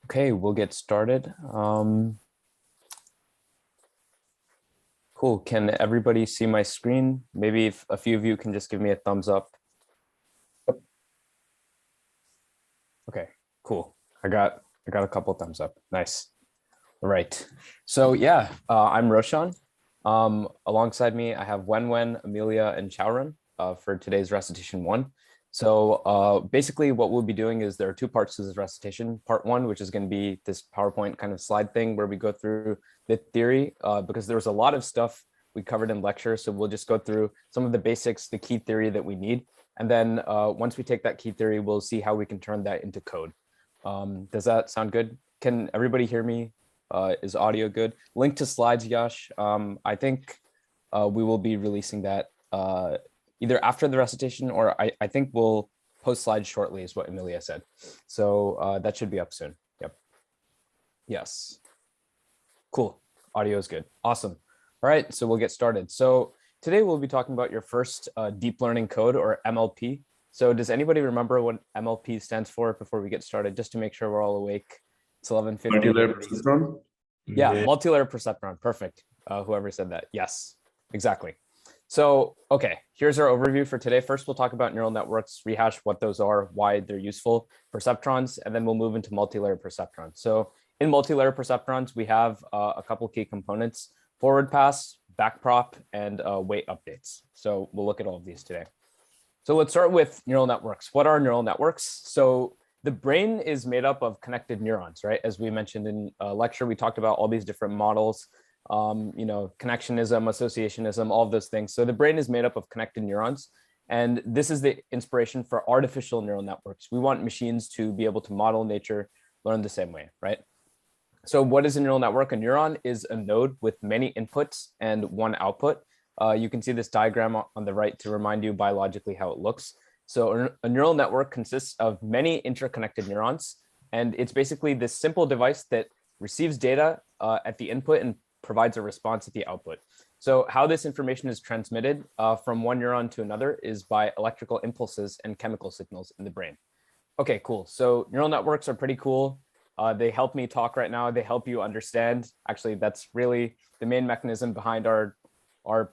Okay, we'll get started. Cool. Can everybody see my screen? Maybe if a few of you can just give me a thumbs up. Okay, cool. I got a couple of thumbs up. Nice. All right. So yeah, I'm Roshan. Alongside me, I have Wenwen, Amelia, and Chaoran for today's recitation 1. So basically what we'll be doing is there are 2 parts to this recitation. Part 1, which is going to be this PowerPoint kind of slide thing where we go through the theory because there was a lot of stuff we covered in lecture. So we'll just go through some of the basics, the key theory that we need. And then once we take that key theory, we'll see how we can turn that into code. Does that sound good? Can everybody hear me? Is audio good? Link to slides, Yash. I think we will be releasing that either after the recitation or I think we'll post slides shortly is what Amelia said. So that should be up soon. Yep. Yes. Cool. Audio is good. Awesome. All right. So we'll get started. So today we'll be talking about your first deep learning code or MLP. So does anybody remember what MLP stands for before we get started, just to make sure we're all awake? It's 11:50. Multi-layer perceptron? Yeah, multi-layer perceptron. Perfect. Whoever said that. Yes, exactly. So, okay, here's our overview for today. First, we'll talk about neural networks, rehash what those are, why they're useful, perceptrons, and then we'll move into multi-layer perceptrons. So in multi-layer perceptrons, we have a couple key components: forward pass, backprop, and weight updates. So we'll look at all of these today. So let's start with neural networks. What are neural networks? So the brain is made up of connected neurons, right? As we mentioned in a lecture, we talked about all these different models, connectionism, associationism, all of those things. So the brain is made up of connected neurons. And this is the inspiration for artificial neural networks. We want machines to be able to model nature, learn the same way, right? So what is a neural network? A neuron is a node with many inputs and one output. You can see this diagram on the right to remind you biologically how it looks. So a neural network consists of many interconnected neurons, and it's basically this simple device that receives data at the input and provides a response at the output. So how this information is transmitted from one neuron to another is by electrical impulses and chemical signals in the brain. Okay, cool. So neural networks are pretty cool. They help me talk right now. They help you understand. Actually, that's really the main mechanism behind our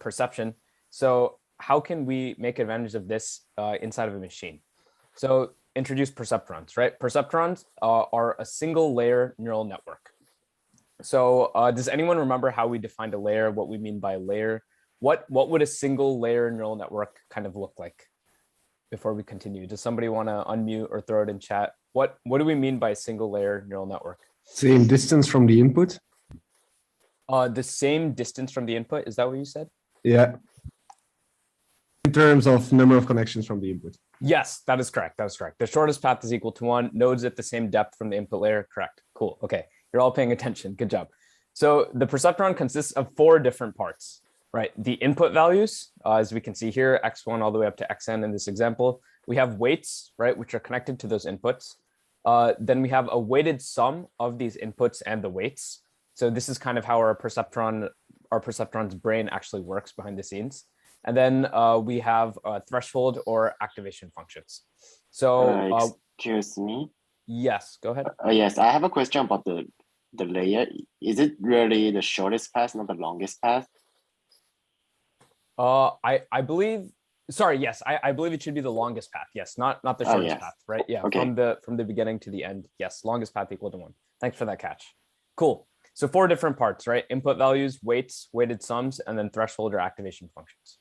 perception. So how can we make advantage of this inside of a machine? So introduce perceptrons, right? Perceptrons are a single layer neural network. So does anyone remember how we defined a layer, what we mean by a layer? What would a single layer neural network kind of look like before we continue? Does somebody want to unmute or throw it in chat? What do we mean by a single layer neural network? Same distance from the input? The same distance from the input, is that what you said? Yeah. In terms of number of connections from the input. Yes, that is correct. That is correct. The shortest path is equal to 1. Nodes at the same depth from the input layer. Correct. Cool. Okay. You're all paying attention. Good job. So the perceptron consists of 4 different parts, right? The input values, as we can see here, x1 all the way up to xn in this example. We have weights, right, which are connected to those inputs. Then we have a weighted sum of these inputs and the weights. So this is kind of how our perceptron's brain actually works behind the scenes. And then we have threshold or activation functions. So excuse me. Yes, go ahead. Yes, I have a question about the layer. Is it really the shortest path, not the longest path? I believe. Sorry, yes, I believe it should be the longest path. Yes, not the shortest path, right? Yeah, okay. From the beginning to the end. Yes, longest path equal to 1. Thanks for that catch. Cool. So 4 different parts, right? Input values, weights, weighted sums, and then threshold or activation functions.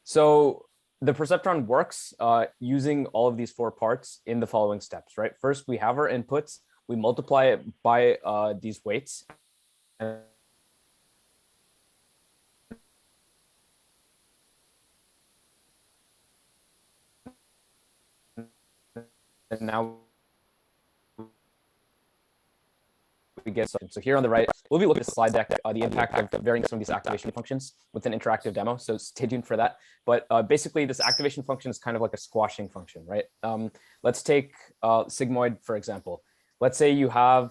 So the perceptron works using all of these 4 parts in the following steps, right? First, we have our inputs. We multiply it by these weights. And now we get something. So here on the right, we'll be looking at the slide deck, the impact of varying some of these activation functions with an interactive demo. So stay tuned for that. But basically, this activation function is kind of like a squashing function, right? Let's take sigmoid, for example. Let's say you have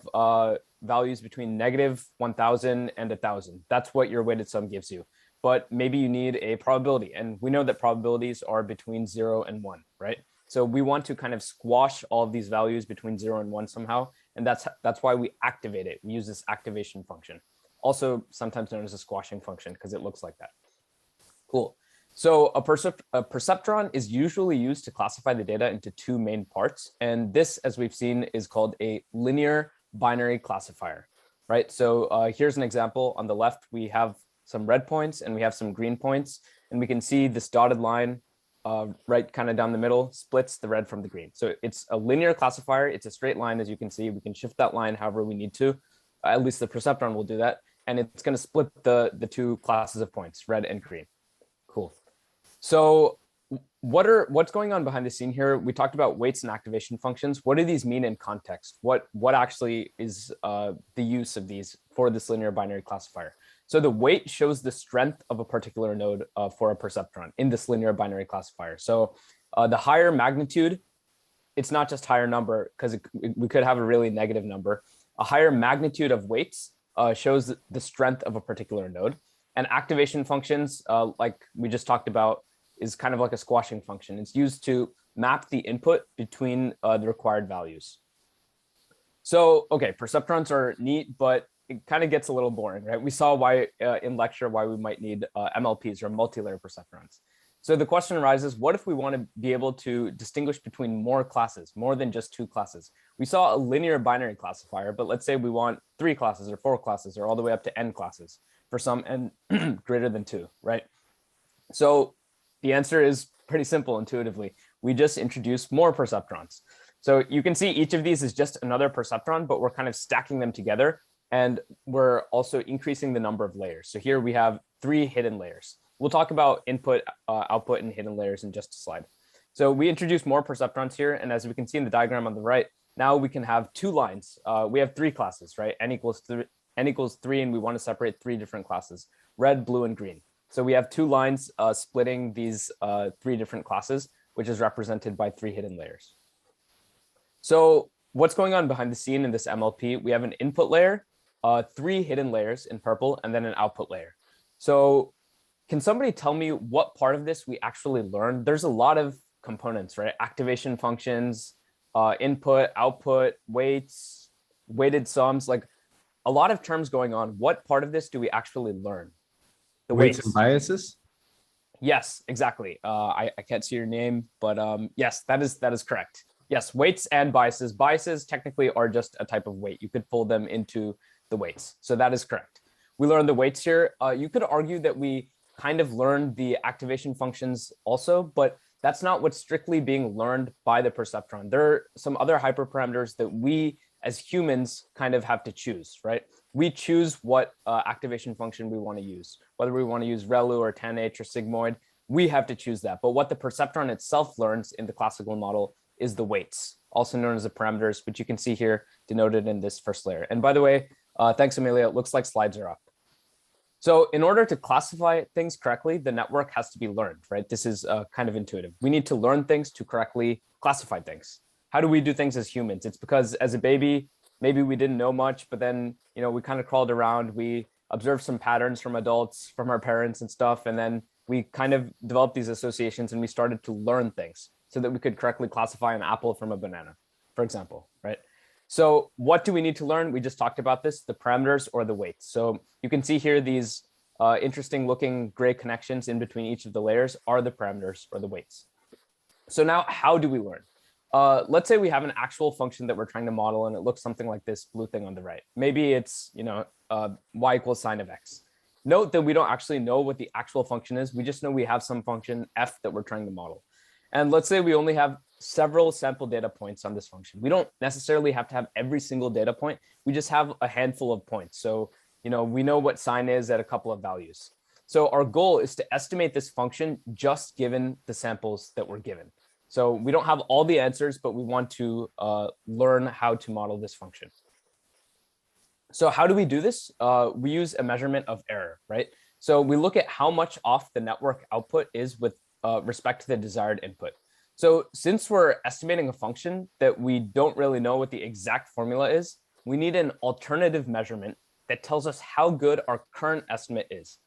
values between -1000 and 1000. That's what your weighted sum gives you. But maybe you need a probability. And we know that probabilities are between 0 and 1, right? So we want to kind of squash all of these values between 0 and 1 somehow And that's why we activate it. We use this activation function, also sometimes known as a squashing function because it looks like that. Cool. So a perceptron is usually used to classify the data into two main parts. And this, as we've seen, is called a linear binary classifier, right? So here's an example. On the left, we have some red points and we have some green points. And we can see this dotted line right kind of down the middle splits the red from the green. So it's a linear classifier. It's a straight line, as you can see. We can shift that line however we need to. At least the perceptron will do that. And it's going to split the two classes of points, red and green. Cool. So what's going on behind the scene here? We talked about weights and activation functions. What do these mean in context? What actually is the use of these for this linear binary classifier? So the weight shows the strength of a particular node for a perceptron in this linear binary classifier. So the higher magnitude, it's not just higher number, because we could have a really negative number. A higher magnitude of weights shows the strength of a particular node. And activation functions, like we just talked about, is kind of like a squashing function. It's used to map the input between the required values. So, okay, perceptrons are neat, but it kind of gets a little boring, right? We saw why in lecture why we might need MLPs or multi-layer perceptrons. So the question arises, what if we want to be able to distinguish between more classes, more than just two classes? We saw a linear binary classifier, but let's say we want 3 classes or 4 classes or all the way up to n classes for some n greater than 2, right? So the answer is pretty simple intuitively. We just introduce more perceptrons. So you can see each of these is just another perceptron, but we're kind of stacking them together. And we're also increasing the number of layers. So here we have 3 hidden layers. We'll talk about input, output, and hidden layers in just a slide. So we introduce more perceptrons here. And as we can see in the diagram on the right, now we can have 2 lines. We have 3 classes, right? N equals 3, and we want to separate 3 different classes, red, blue, and green. So we have 2 lines splitting these 3 different classes, which is represented by 3 hidden layers. So what's going on behind the scene in this MLP? We have an input layer, 3 hidden layers in purple, and then an output layer. So can somebody tell me what part of this we actually learned? There's a lot of components, right? Activation functions, input, output, weights, weighted sums, like a lot of terms going on. What part of this do we actually learn? The Weights and biases? Yes, exactly. I can't see your name, but yes, that is correct. Yes, weights and biases. Biases technically are just a type of weight. You could fold them into the weights. So that is correct. We learned the weights here. You could argue that we kind of learned the activation functions also, but that's not what's strictly being learned by the perceptron. There are some other hyperparameters that we as humans kind of have to choose, right? We choose what activation function we want to use, whether we want to use ReLU or tanh or sigmoid, we have to choose that. But what the perceptron itself learns in the classical model is the weights, also known as the parameters, which you can see here denoted in this first layer. And by the way, thanks, Amelia. It looks like slides are up. So in order to classify things correctly, the network has to be learned, right? This is kind of intuitive. We need to learn things to correctly classify things. How do we do things as humans? It's because as a baby, maybe we didn't know much, but then, you know, we kind of crawled around. We observed some patterns from adults, from our parents and stuff. And then we kind of developed these associations and we started to learn things so that we could correctly classify an apple from a banana, for example, right? So what do we need to learn? We just talked about this, the parameters or the weights. So you can see here these interesting looking gray connections in between each of the layers are the parameters or the weights. So now how do we learn? Let's say we have an actual function that we're trying to model and it looks something like this blue thing on the right. Maybe it's, you know, y equals sine of x. Note that we don't actually know what the actual function is. We just know we have some function f that we're trying to model. And let's say we only have several sample data points on this function. We don't necessarily have to have every single data point. We just have a handful of points. So, you know, we know what sine is at a couple of values. So our goal is to estimate this function just given the samples that we're given. So we don't have all the answers, but we want to learn how to model this function. So how do we do this? We use a measurement of error, right? So we look at how much off the network output is with respect to the desired input. So since we're estimating a function that we don't really know what the exact formula is, we need an alternative measurement that tells us how good our current estimate is.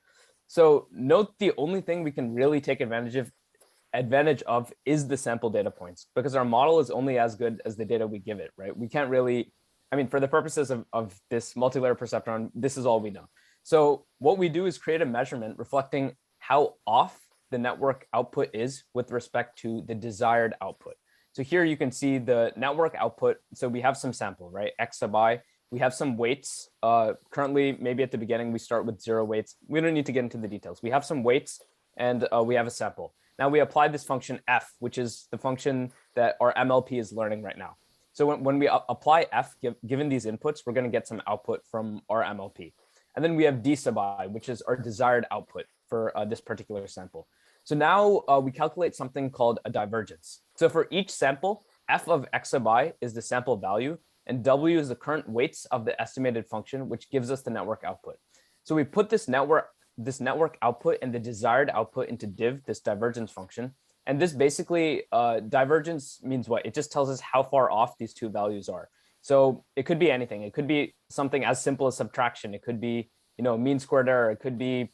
So note the only thing we can really take advantage of is the sample data points, because our model is only as good as the data we give it, right? We can't really I mean, for the purposes of this multi-layer perceptron, this is all we know. So what we do is create a measurement reflecting how off the network output is with respect to the desired output. So here you can see the network output. So we have some sample, right? X sub I. We have some weights. Currently, maybe at the beginning, we start with 0 weights. We don't need to get into the details. We have some weights and we have a sample. Now we apply this function f, which is the function that our MLP is learning right now. So when we apply f, given these inputs, we're going to get some output from our MLP. And then we have d sub I, which is our desired output for this particular sample. So now we calculate something called a divergence. So for each sample, f of x sub I is the sample value, and w is the current weights of the estimated function, which gives us the network output. So we put this network output and the desired output into div, this divergence function. And this basically, divergence means what? It just tells us how far off these two values are. So it could be anything. It could be something as simple as subtraction. It could be, mean squared error. It could be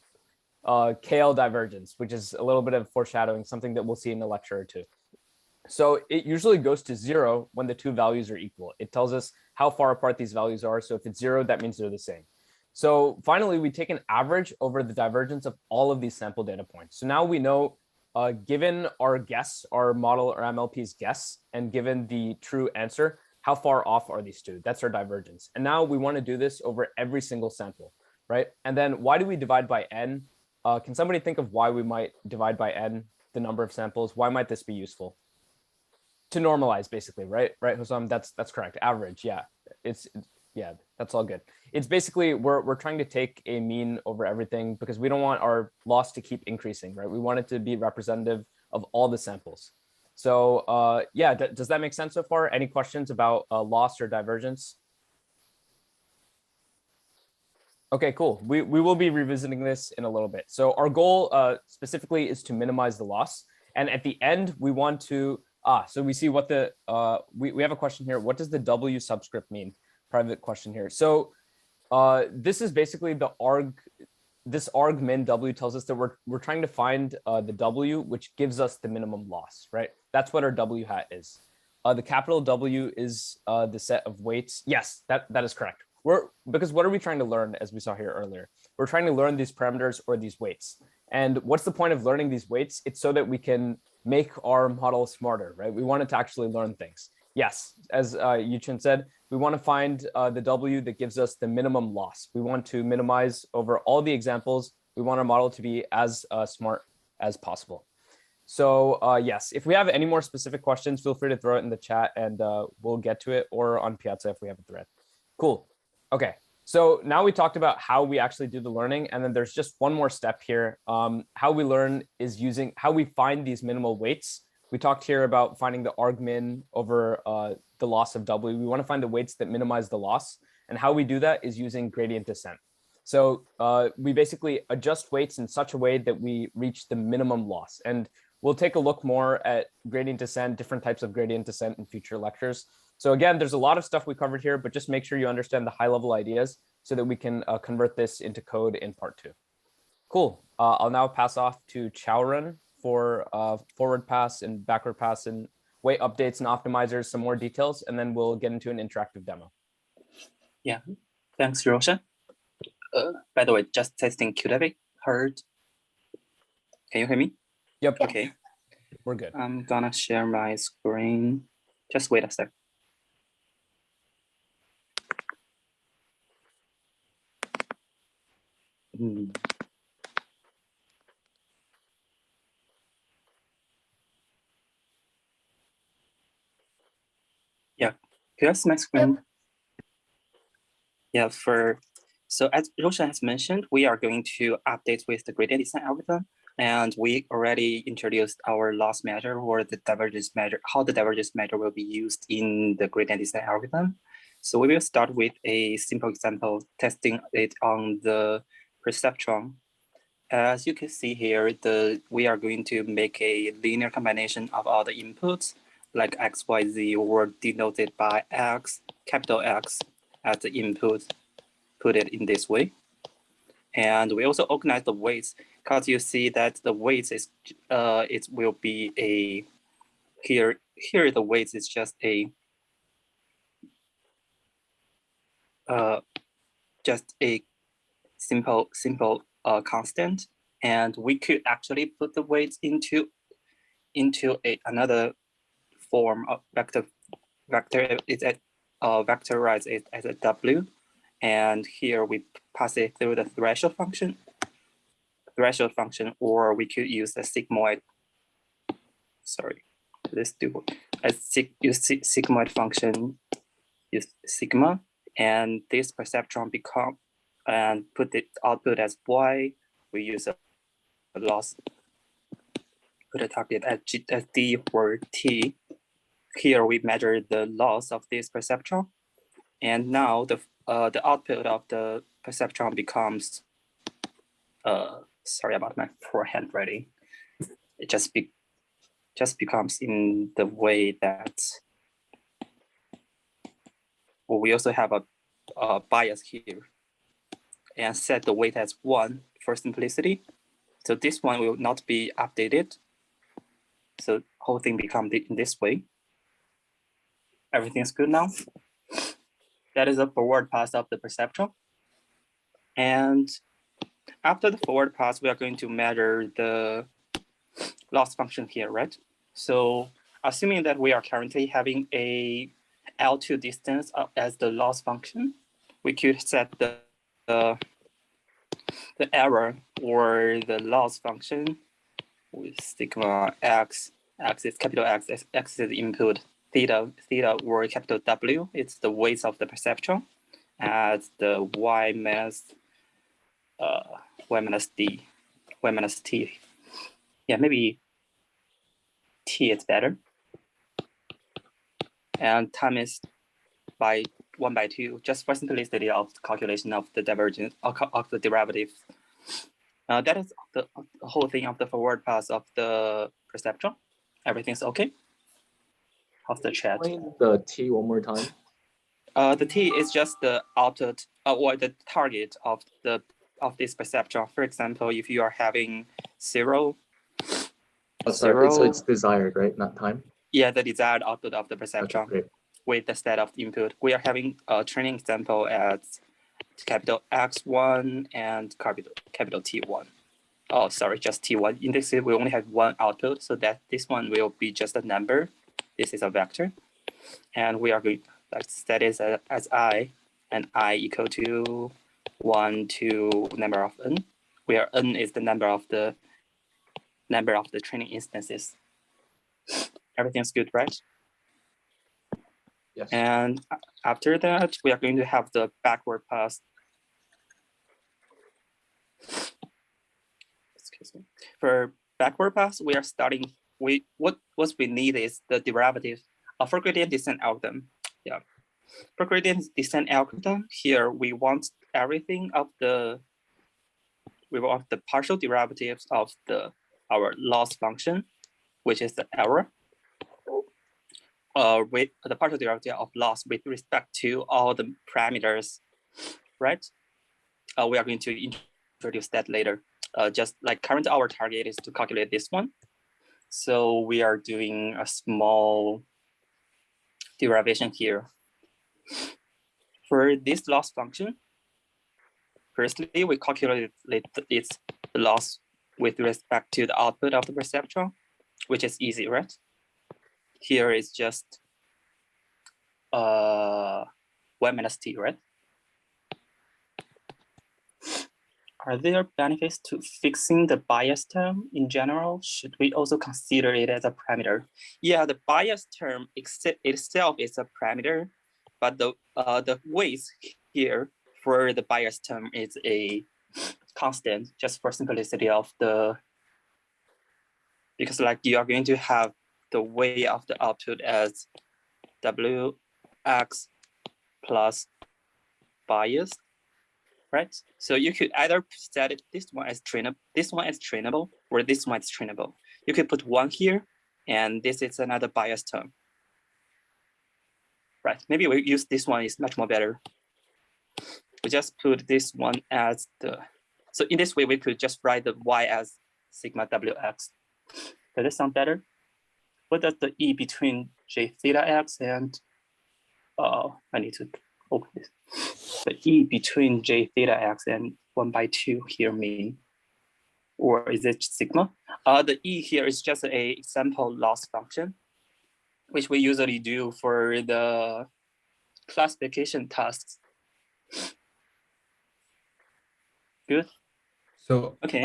KL divergence, which is a little bit of foreshadowing, something that we'll see in a lecture or two. So it usually goes to 0 when the two values are equal. It tells us how far apart these values are. So if it's 0, that means they're the same. So finally, we take an average over the divergence of all of these sample data points. So now we know, given our guess, our model or MLP's guess, and given the true answer, how far off are these two? That's our divergence. And now we want to do this over every single sample, right? And then why do we divide by n? Can somebody think of why we might divide by n, the number of samples? Why might this be useful? To normalize, basically, right? Right, Hussam? That's correct. Average, yeah. Yeah, that's all good. It's basically we're trying to take a mean over everything because we don't want our loss to keep increasing, right? We want it to be representative of all the samples. So yeah, does that make sense so far? Any questions about loss or divergence? Okay, cool. We will be revisiting this in a little bit. So our goal specifically is to minimize the loss. And at the end, we want to, so we see what the, we have a question here. What does the W subscript mean? Private question here. So this is basically the this arg min W tells us that we're trying to find the W, which gives us the minimum loss, right? That's what our W hat is. The capital W is the set of weights. Yes, that is correct. Because what are we trying to learn, as we saw here earlier? We're trying to learn these parameters or these weights. And what's the point of learning these weights? It's so that we can make our model smarter, right? We want it to actually learn things. Yes, as Yuchen said, we want to find the W that gives us the minimum loss. We want to minimize over all the examples. We want our model to be as smart as possible. So yes, if we have any more specific questions, feel free to throw it in the chat and we'll get to it, or on Piazza if we have a thread. Cool. Okay, so now we talked about how we actually do the learning, and then there's just one more step here. How we learn is using how we find these minimal weights. We talked here about finding the arg min over the loss of W. We want to find the weights that minimize the loss, and how we do that is using gradient descent. So we basically adjust weights in such a way that we reach the minimum loss. And we'll take a look more at gradient descent, different types of gradient descent in future lectures. So again, there's a lot of stuff we covered here, but just make sure you understand the high level ideas so that we can convert this into code in part 2. Cool. I'll now pass off to Chaoran for forward pass and backward pass and weight updates and optimizers, some more details, and then we'll get into an interactive demo. Yeah, thanks, Roshan. By the way, just testing QW. Heard. Can you hear me? Yep. Okay. We're good. I'm gonna share my screen. Just wait a sec. Yeah, can you see my screen? Yep. Yeah, so as Roshan has mentioned, we are going to update with the gradient descent algorithm, and we already introduced our loss measure or the divergence measure, how the divergence measure will be used in the gradient descent algorithm. So we will start with a simple example, testing it on the Perceptron. As you can see here, we are going to make a linear combination of all the inputs, like X, Y, Z, were denoted by X, capital X, as the input, put it in this way. And we also organize the weights, because you see that the weights is, it will be a, here the weights is just a, just a simple constant, and we could actually put the weights into another form of vector. Is vectorize it as a w, and here we pass it through the threshold function. Or we could use the sigmoid. Sorry, let's do use sigmoid function. Use sigma, and this perceptron become and put the output as y. We use a loss. Put a target as d or t. Here we measure the loss of this perceptron, and now the output of the perceptron becomes. Sorry about my poor handwriting. It just becomes in the way that. Well, we also have a bias here, and set the weight as 1 for simplicity. So this one will not be updated. So whole thing becomes in this way. Everything's good now. That is a forward pass of the perceptron. And after the forward pass, we are going to measure the loss function here, right? So assuming that we are currently having a L2 distance as the loss function, we could set the error or the loss function with sigma x. X is capital X. X is input. Theta or capital W. It's the weight of the perceptron. As the y minus d, y minus t. Yeah, maybe t is better. And time is by 1/2, just for simplicity of the calculation of the divergence of the derivative. That is the whole thing of the forward pass of the perceptron. Everything's okay. How's the chat? Explain the t one more time. The t is just the output or the target of this perceptron. For example, if you are having 0, Oh, sorry, so it's desired, right? Not time. Yeah, the desired output of the perceptron. Okay, great. With the set of input. We are having a training example as capital X1 and capital T1. Oh, sorry, just T1. In this case, we only have one output, so that this one will be just a number. This is a vector. And we are going to set it as I, and I equal to 1 to number of n, where n is the number of the training instances. Everything's good, right? Yes. And after that, we are going to have the backward pass. Excuse me. For backward pass, we are starting. What we need is the derivative for gradient descent algorithm. Yeah, for gradient descent algorithm, here we want everything of the. We want the partial derivatives of our loss function, which is the error. With the partial derivative of loss with respect to all the parameters, right? We are going to introduce that later. Just like currently our target is to calculate this one. So we are doing a small derivation here. For this loss function, firstly, we calculate its loss with respect to the output of the perceptron, which is easy, right? Here is just y minus t, right? Are there benefits to fixing the bias term in general? Should we also consider it as a parameter? Yeah, the bias term itself is a parameter, but the weight here for the bias term is a constant, just for simplicity of because like you are going to have the weight of the output as Wx plus bias, right? So you could either set it this one as trainable, or this one is trainable. You could put 1 here, and this is another bias term, right? Maybe we use this one is much more better. We just put this one as so in this way we could just write the y as sigma Wx. Does this sound better? What does the E between J theta X and I need to open this. The E between J theta X and 1/2 here mean, or is it sigma? The E here is just a example loss function, which we usually do for the classification tasks. Good. So Okay.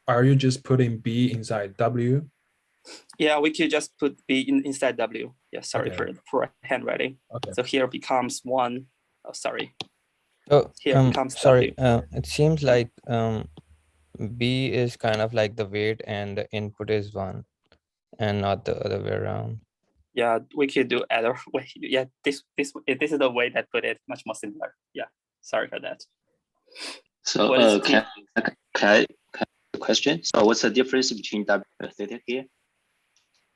are you just putting B inside W? Yeah, we could just put B inside W. Yeah, sorry Okay. for handwriting. Okay. So here becomes 1. Oh, sorry. So Here becomes sorry, W. it seems like B is kind of like the weight and the input is 1 and not the other way around. Yeah, we could do other way. Yeah, this is the way that put it much more similar. Yeah, sorry for that. So What is can I question? So what's the difference between W and theta here?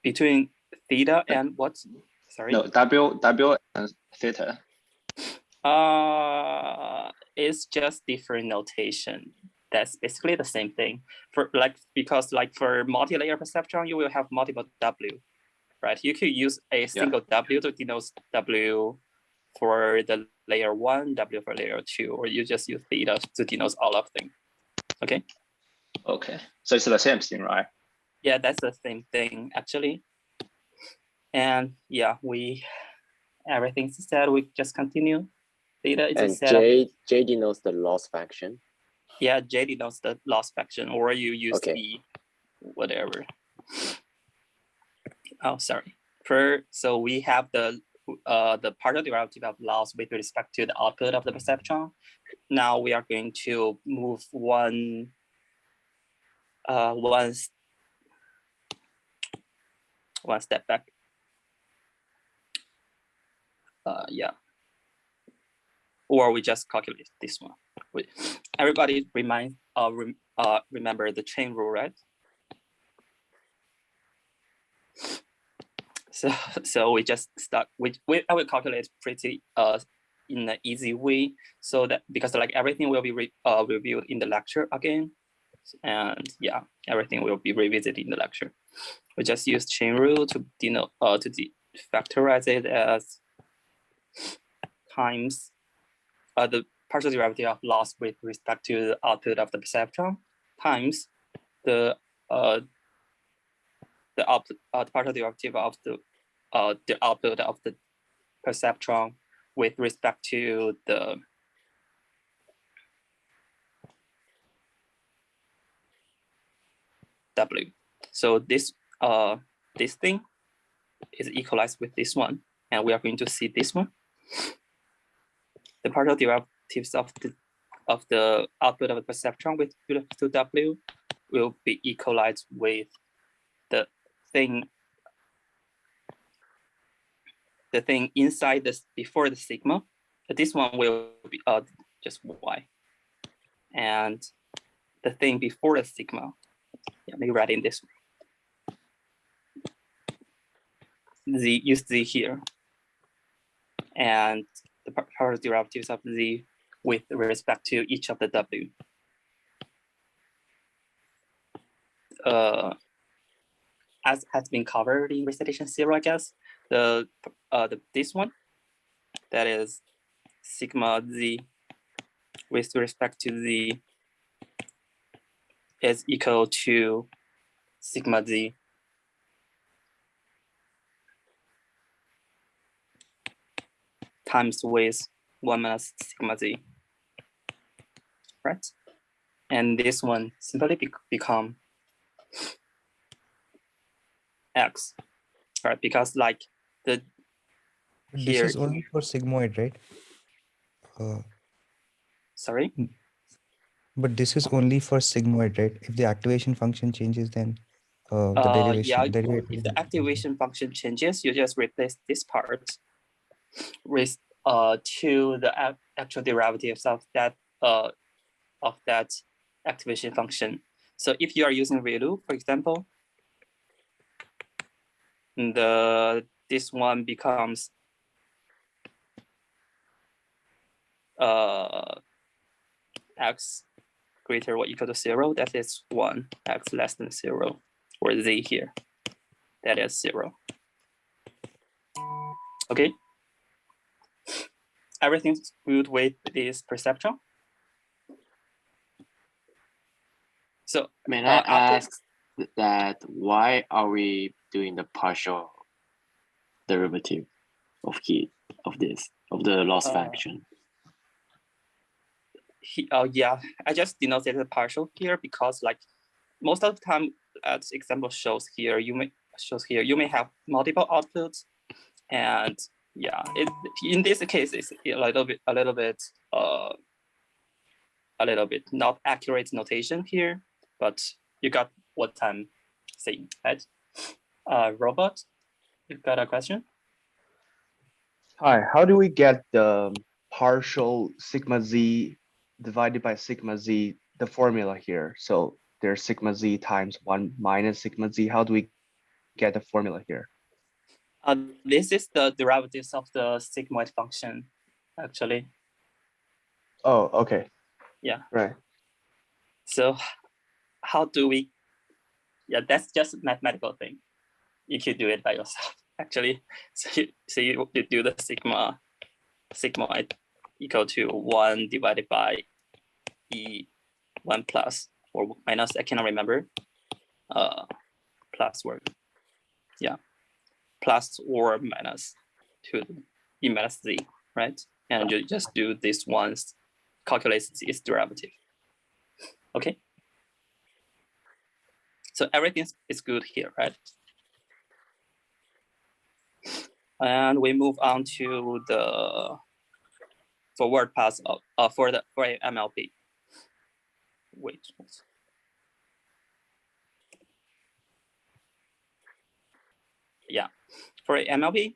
between theta and what? Sorry. No, W and theta. It's just different notation. That's basically the same thing. Because for multi-layer perceptron, you will have multiple W, right? You could use a single W to denote W for the layer 1, W for layer 2, or you just use theta to denote all of them. Okay. Okay, so it's the same thing, right? Yeah, that's the same thing actually. And yeah, everything's said. We just continue. Theta is a And set of, J denotes the loss function. yeah, J denotes the loss function, or you use Okay. E, whatever. Oh, sorry. So we have the partial derivative of loss with respect to the output of the perceptron. Now we are going to move one step back. Yeah. Or we just calculate this one. Everybody remember the chain rule, right? So we just start. I will calculate pretty in an easy way, so that because everything will be reviewed in the lecture again, and yeah, everything will be revisited in the lecture. We just use chain rule to denote factorize it as times the partial derivative of loss with respect to the output of the perceptron times the partial derivative of the output of the perceptron with respect to the W. So this thing is equalized with this one, and we are going to see this one. The partial derivatives of the output of the perceptron with respect to W will be equalized with the thing inside this before the sigma. This one will be just Y, and the thing before the sigma. Yeah, let me write in this one. Use Z here, and the partial derivatives of Z with respect to each of the W. As has been covered in Recitation 0, I guess, this one, that is sigma Z with respect to Z is equal to sigma Z times with 1 minus sigma Z, right? And this one simply become X, right? Because This is only for sigmoid, right? Sorry? But this is only for sigmoid, right? If the activation function changes, then the derivation. If the activation function changes, you just replace this part with to the actual derivatives of that activation function. So if you are using ReLU, for example, this one becomes X greater or equal to 0, that is 1, X less than 0, or Z here, that is 0. Okay. everything's good with this perceptron. So May I after- ask that why are we doing the partial derivative of the loss function? Yeah, I just denoted the partial here because like most of the time, as example shows here, you may have multiple outputs, and yeah, in this case it's a little bit not accurate notation here, but you got what I'm saying, right? Robot, you got a question? Hi, how do we get the partial sigma z divided by sigma z, the formula here? So there's sigma z times 1 minus sigma z. How do we get the formula here? This is the derivatives of the sigmoid function, actually. Oh, okay. Yeah. Right. So how do we, yeah, that's just a mathematical thing. You can do it by yourself, actually. So you do the sigmoid equal to 1 divided by E1 plus or minus, I cannot remember, plus word. Yeah, plus or minus to E minus Z, right? And you just do this once, calculate its derivative. Okay. So everything is good here, right? And we move on to the forward pass for a MLP. Wait. Yeah, for a MLP,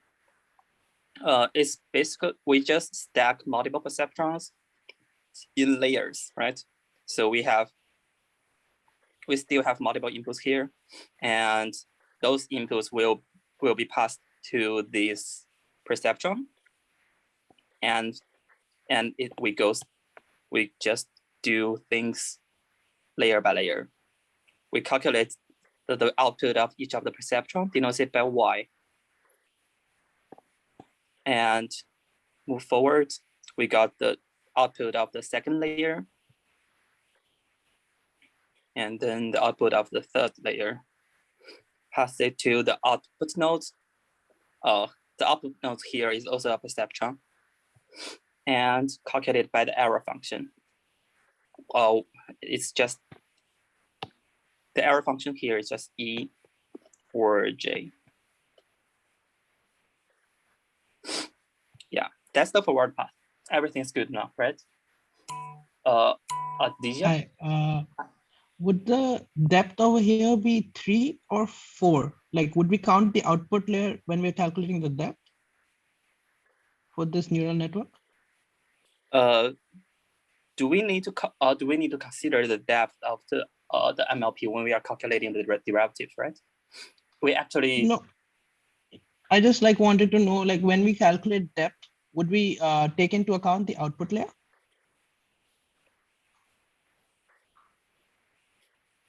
it's basically we just stack multiple perceptrons in layers, right? So we still have multiple inputs here, and those inputs will be passed to this perceptron, and we just do things layer by layer. We calculate the output of each of the perceptron denoted by Y, and move forward. We got the output of the second layer, and then the output of the third layer. Pass it to the output nodes. The output node here is also a perceptron, and calculated by the error function. It's just the error function here is just E or J. Yeah, that's the forward path. Everything's good now, right? Aditya? Hi, would the depth over here be 3 or 4? Like, would we count the output layer when we're calculating the depth for this neural network? Do we need to consider the depth of the MLP when we are calculating the derivatives, right? We actually No. I just wanted to know, when we calculate depth, would we take into account the output layer?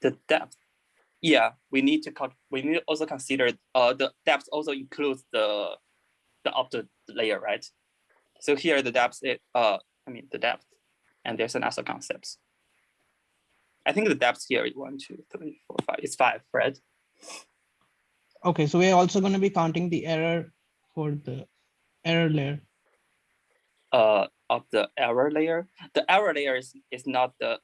the depth. Yeah, we need to also consider the depth also includes the output layer, right? So here the depth is the depth, and there's another concepts. I think the depth here is 1, 2, 3, 4, 5. It's 5, right? Okay, so we're also going to be counting the error for the error layer. Of the error layer. The error layer is not the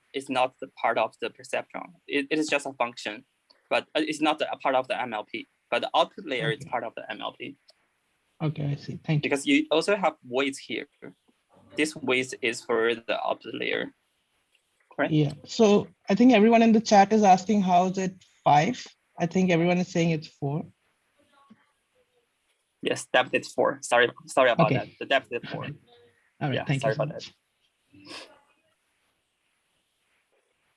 part of the perceptron. It is just a function, but it's not a part of the MLP. But the output layer is part of the MLP. Okay, I see. Thank you. Because you also have weights here. This weight is for the output layer. Right? Yeah. So I think everyone in the chat is asking how is it 5? I think everyone is saying it's 4. Yes, depth is 4. Sorry about Okay. that. The depth is 4. All right. Yeah, Thank sorry you so about much. that.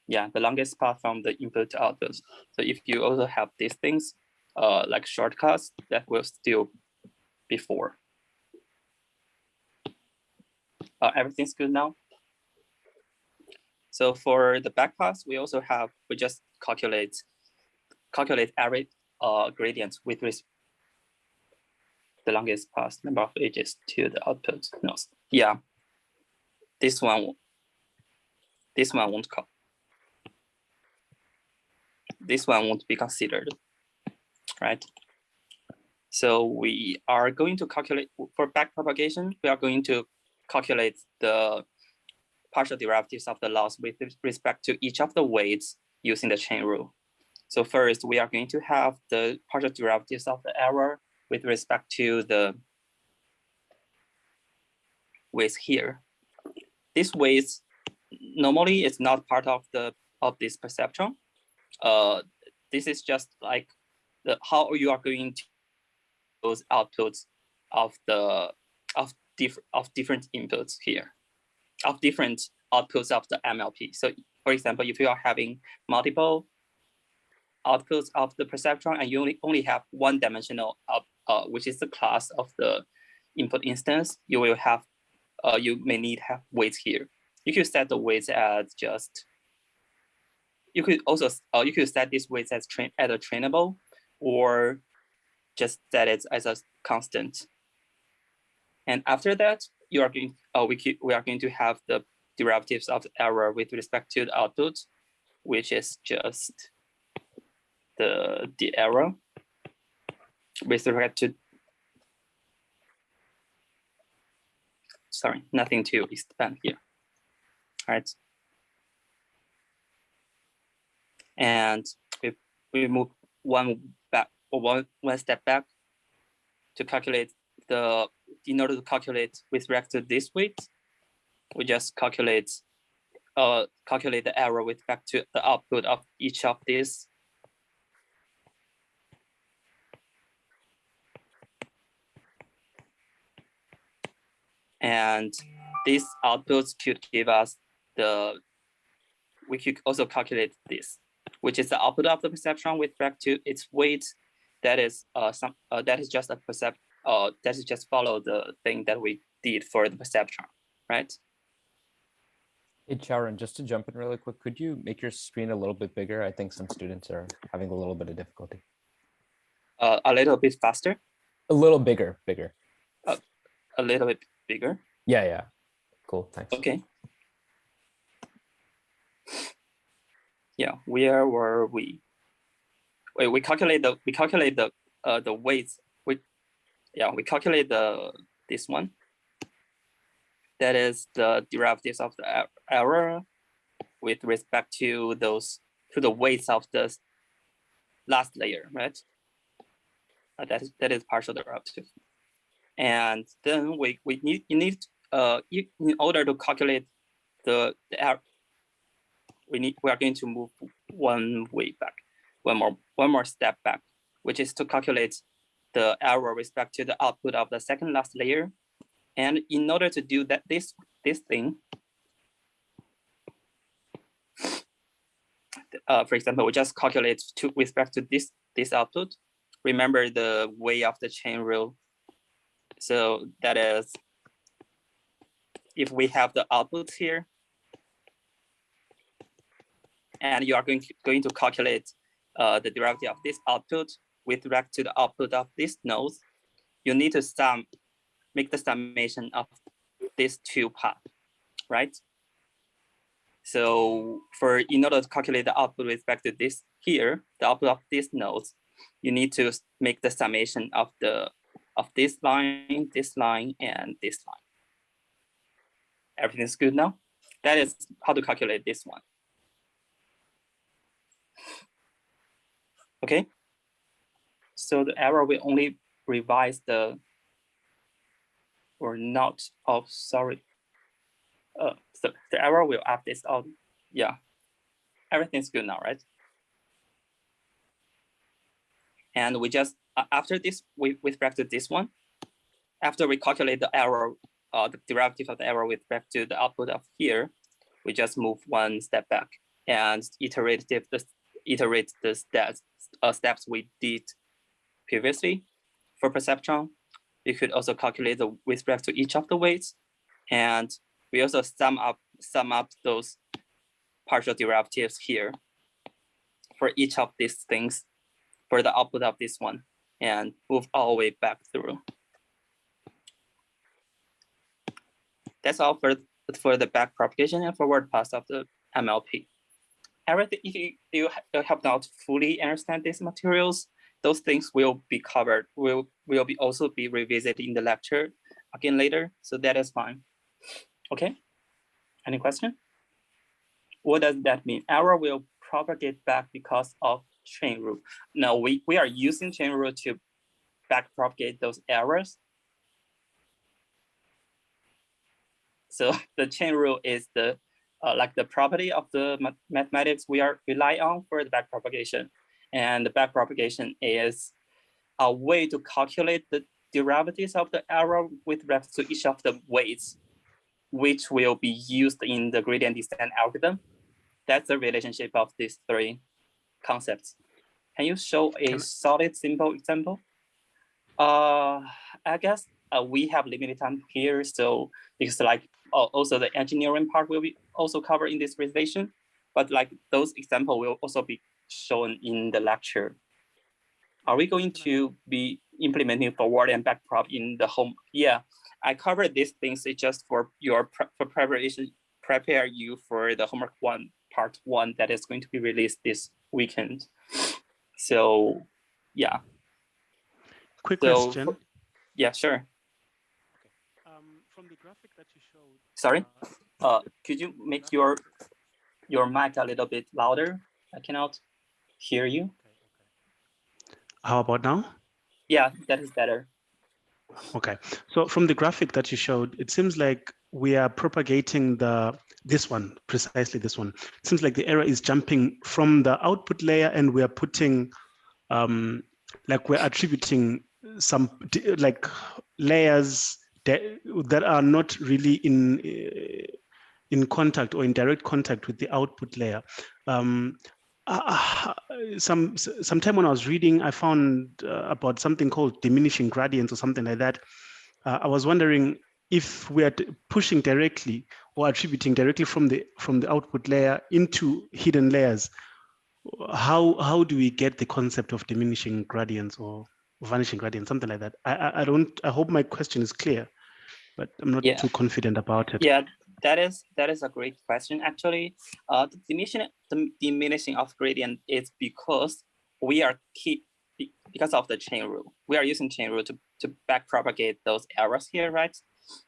Yeah, the longest path from the input to output. So if you also have these things, like shortcuts, that will still be 4. Everything's good now. So for the back pass, we just calculate every gradient with the longest path number of edges to the output nodes. Yeah, this one won't this one won't be considered, right? So we are going to calculate for back propagation. We are going to calculate the partial derivatives of the loss with respect to each of the weights using the chain rule. So first, we are going to have the partial derivatives of the error with respect to the weights here. This weights normally it's not part of this perceptron. This is just like how you are going to those outputs of different inputs here, of different outputs of the MLP. So for example, if you are having multiple outputs of the perceptron and you only have one dimensional which is the class of the input instance, you will have you may need have weights here. You could set the weights as just, you could also you could set these weights as a trainable, or just set it as a constant. And after that, you are going we are going to have the derivatives of the error with respect to the output, which is just the error with respect to, sorry, nothing to expand here. All right. And we move one step back to calculate in order to calculate with respect to this weight, we just calculate the error with respect to the output of each of these. And these outputs could give us we could also calculate this, which is the output of the perceptron with respect to its weight. That is that is just a that is just follow the thing that we did for the perceptron, right? Hey, Chaoran, just to jump in really quick, could you make your screen a little bit bigger? I think some students are having a little bit of difficulty. A little bit faster? A little bigger. A little bit bigger? Yeah. Cool, thanks. Okay. Yeah, where were we? Wait, we calculate the weights. We calculate this one. That is the derivatives of the error with respect to the weights of the last layer, right? That is partial derivative. And then we need in order to calculate the error, we are going to move one way back, one more step back, which is to calculate the error with respect to the output of the second last layer. And in order to do that, this thing, for example, we just calculate with respect to this output. Remember the way of the chain rule. So that is, if we have the outputs here, and you are going to calculate the derivative of this output with respect to the output of this node, you need to make the summation of these two parts, right? So in order to calculate the output with respect to this here, the output of these nodes, you need to make the summation of this line, and this line. Everything's good now? That is how to calculate this one. Okay. So the error will only revise the, or not, oh, sorry. So the error will add this out. Yeah, everything's good now, right? And we just, after this, with respect to this one, after we calculate the error, the derivative of the error with respect to the output of here, we just move one step back and iterate the steps we did previously for perceptron. We could also calculate with respect to each of the weights, and we also sum up those partial derivatives here for each of these things for the output of this one, and move all the way back through. That's all for for the back propagation and forward pass of the MLP. Everything, if you have not fully understand these materials, those things will be covered, will be also be revisited in the lecture again later. So that is fine. Okay. Any question? What does that mean? Error will propagate back because of chain rule. No, we are using chain rule to back propagate those errors. So the chain rule is the like the property of the mathematics we are rely on for the back propagation. And the back propagation is a way to calculate the derivatives of the error with reference to each of the weights, which will be used in the gradient descent algorithm. That's the relationship of these three concepts. Can you show a solid, simple example? I guess we have limited time here, so because like also the engineering part will be also covered in this presentation, but like those examples will also be shown in the lecture. Are we going to be implementing forward and back prop in the home? Yeah, I covered these things just for your preparation, prepare you for the homework part one that is going to be released this weekend. So yeah. Quick question. Yeah, sure. From the graphic that you showed. Sorry, could you make your mic a little bit louder? I cannot hear you. How about now? Yeah, that is better. Okay, so from the graphic that you showed, it seems like we are propagating this one, precisely this one. It seems like the error is jumping from the output layer and we are putting, like we're attributing some like layers that are not really in contact or in direct contact with the output layer. Sometime when I was reading, I found about something called diminishing gradients or something like that. I was wondering if we are pushing directly or attributing directly from the output layer into hidden layers. How do we get the concept of diminishing gradients or vanishing gradients, something like that? I hope my question is clear, but I'm not too confident about it. Yeah, that is a great question. Actually, the diminishing of gradient is because we are because of the chain rule. We are using chain rule to back propagate those errors here, right?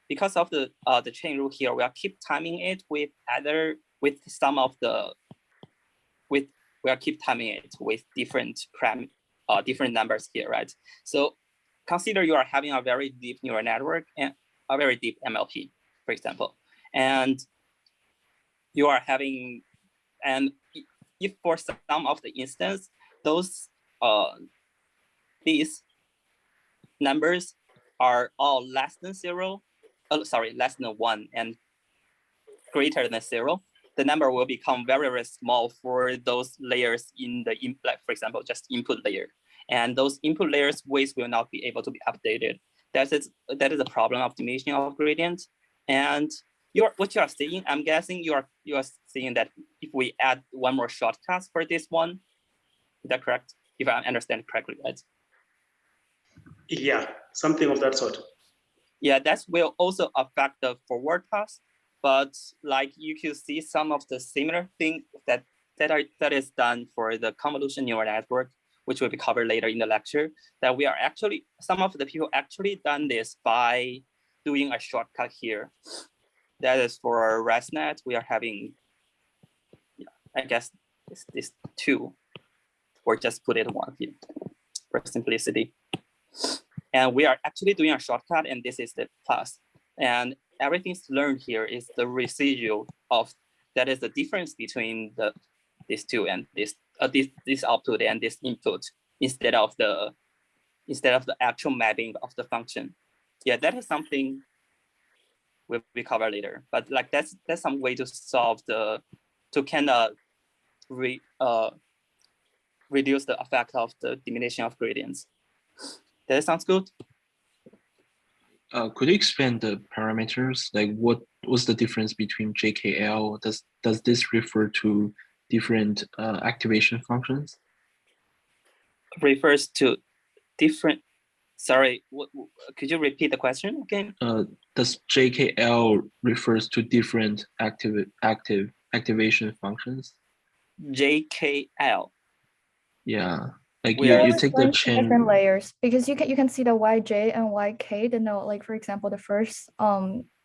Because of the chain rule here, we are keep timing it with different numbers here, right? So consider you are having a very deep neural network and a very deep MLP, for example, and you are having, and if for some of the instance, these numbers are all less than 1 and greater than 0, the number will become very, very small for those layers in the, like for example, just input layer. And those input layers weights will not be able to be updated. That is a problem of diminishing of gradient. And what you are saying, I'm guessing you are saying that if we add one more shortcut for this one, is that correct? If I understand correctly, right? Yeah, something of that sort. Yeah, that will also affect the forward pass. But like you could see some of the similar things that is done for the convolution neural network, which will be covered later in the lecture, that we are actually, some of the people actually done this by doing a shortcut here. That is for ResNet, we are having, I guess, this 2, or just put it 1 here for simplicity. And we are actually doing a shortcut, and this is the plus. And everything's learned here is the residual of, that is the difference between these two and this output and this input instead of the actual mapping of the function. Yeah, that is something we cover later. But like that's some way to solve to kind of reduce the effect of the diminishing of gradients. That sounds good. Could you explain the parameters? Like what was the difference between JKL? Does this refer to different activation functions? Refers to different. Sorry, could you repeat the question again? Does JKL refers to different activation functions? JKL. Yeah, like Where you take the Going to chain. different layers because you can see the YJ and YK denote, like, for example, the first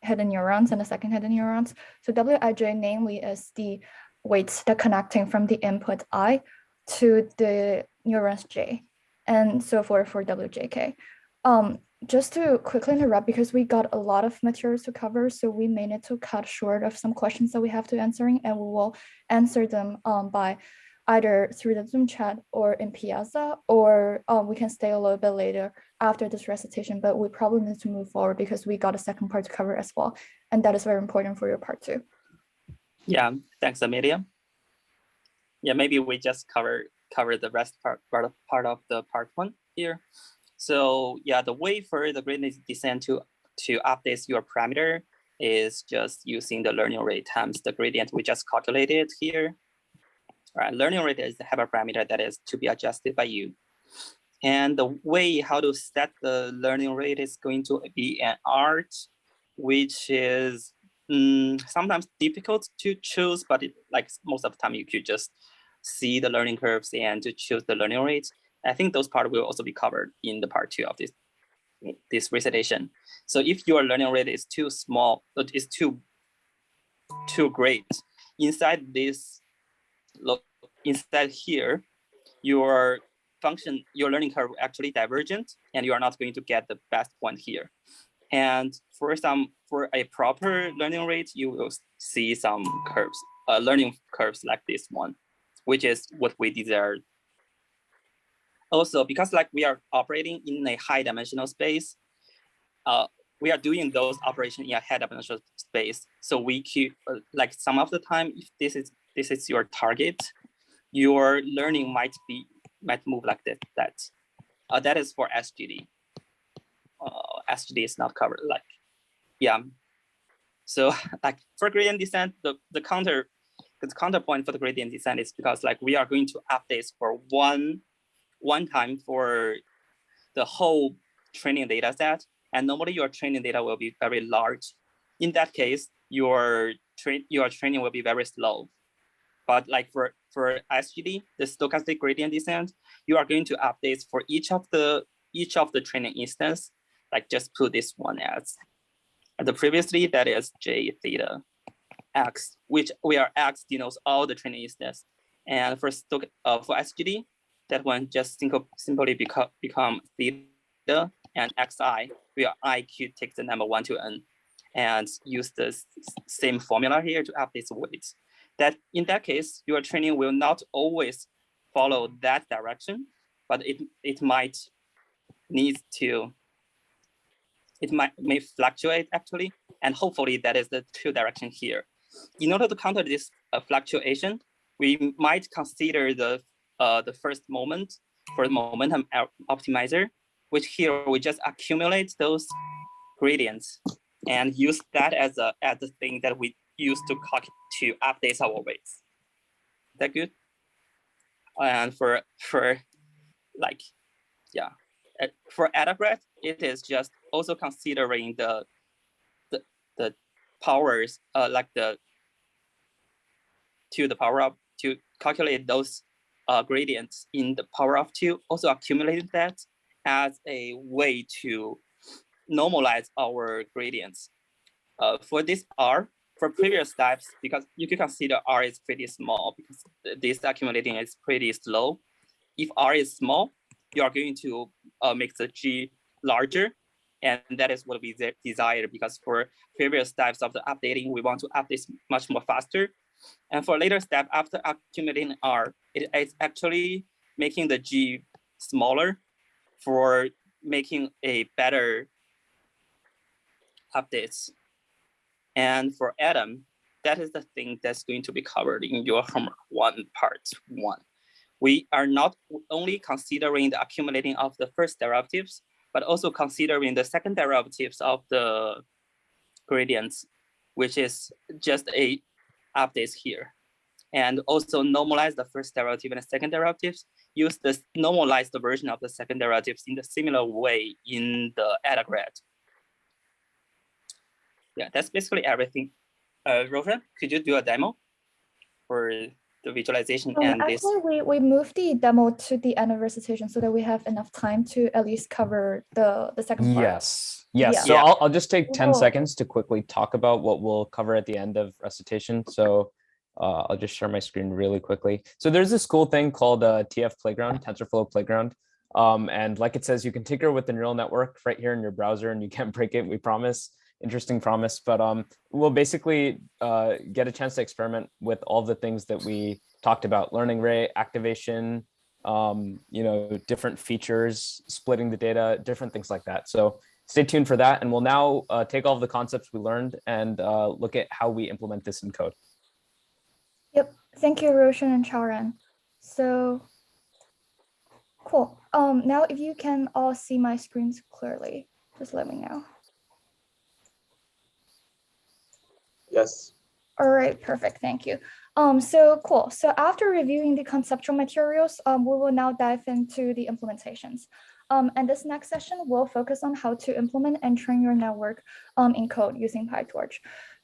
hidden neurons and the second hidden neurons. So WIJ namely is the weights that connecting from the input I to the neurons J, and so forth for WJK. Just to quickly interrupt, because we got a lot of materials to cover, so we may need to cut short of some questions that we have to answering, and we will answer them by either through the Zoom chat or in Piazza, or we can stay a little bit later after this recitation, but we probably need to move forward because we got a second part to cover as well. And that is very important for your part too. Yeah, thanks, Amelia. Yeah, maybe we just cover the rest part of the part one here. So yeah, the way for the gradient descent to update your parameter is just using the learning rate times the gradient we just calculated here. Right, learning rate is the hyperparameter that is to be adjusted by you. And the way how to set the learning rate is going to be an art, which is sometimes difficult to choose, but like most of the time you could just see the learning curves and to choose the learning rate. I think those parts will also be covered in the part 2 of this recitation. So if your learning rate is too small, is too great, inside this, inside here, your function, your learning curve will actually divergent, and you are not going to get the best point here. And for a proper learning rate, you will see some curves, learning curves like this one, which is what we desire. Also, because like we are operating in a high dimensional space, we are doing those operations in a high dimensional space. So we keep like some of the time, if this is your target, your learning might move like that. That is for SGD. SGD is not covered. Like, yeah. So like for gradient descent, the counterpoint for the gradient descent is because like we are going to update for one time for the whole training data set, and normally your training data will be very large. In that case, your training will be very slow. But like for SGD, the stochastic gradient descent, you are going to update for each of the training instance. Like just put this one as the previously, that is J theta X, which where X denotes all the training instance. And for SGD, that one just simply become theta and Xi, where I could take the number 1 to n and use the same formula here to update the weights. That in that case, your training will not always follow that direction, but it might may fluctuate actually, and hopefully that is the true direction here. In order to counter this fluctuation, we might consider the first moment for the momentum optimizer, which here we just accumulate those gradients and use that as the thing that we use to update our weights. Is that good? And for like, yeah, for Adagrat, it is just also considering the powers, like to calculate those gradients in the power of 2, also accumulate that as a way to normalize our gradients. For this R, for previous steps, because you can consider R is pretty small because this accumulating is pretty slow. If R is small, you are going to make the G larger, and that is what we desire, because for previous steps of the updating, we want to update much more faster. And for later step, after accumulating R, it is actually making the G smaller for making a better updates. And for Atom, that is the thing that's going to be covered in your homework 1, part 1. We are not only considering the accumulating of the first derivatives, but also considering the second derivatives of the gradients, which is just a updates here. and also normalize the first derivative and the second derivatives. Use the normalized version of the second derivatives in the similar way in the AdaGrad. Yeah, that's basically everything. Roshan, could you do a demo for the visualization and this? Actually, we moved the demo to the end of recitation so that we have enough time to at least cover the second part. Yes. Yeah. So I'll just take 10 Oh. seconds to quickly talk about what we'll cover at the end of recitation. So I'll just share my screen really quickly. So there's this cool thing called TF Playground, TensorFlow Playground. And like it says, you can tinker with the neural network right here in your browser and you can't break it, we promise. Interesting promise, but we'll basically get a chance to experiment with all the things that we talked about: learning rate, activation, different features, splitting the data, different things like that. So stay tuned for that, and we'll now take all of the concepts we learned and look at how we implement this in code. Yep. Thank you, Roshan and Charan. So cool. Now if you can all see my screens clearly, just let me know. Yes. All right, perfect. Thank you. So cool. So after reviewing the conceptual materials, we will now dive into the implementations. And this next session will focus on how to implement and train your network in code using PyTorch.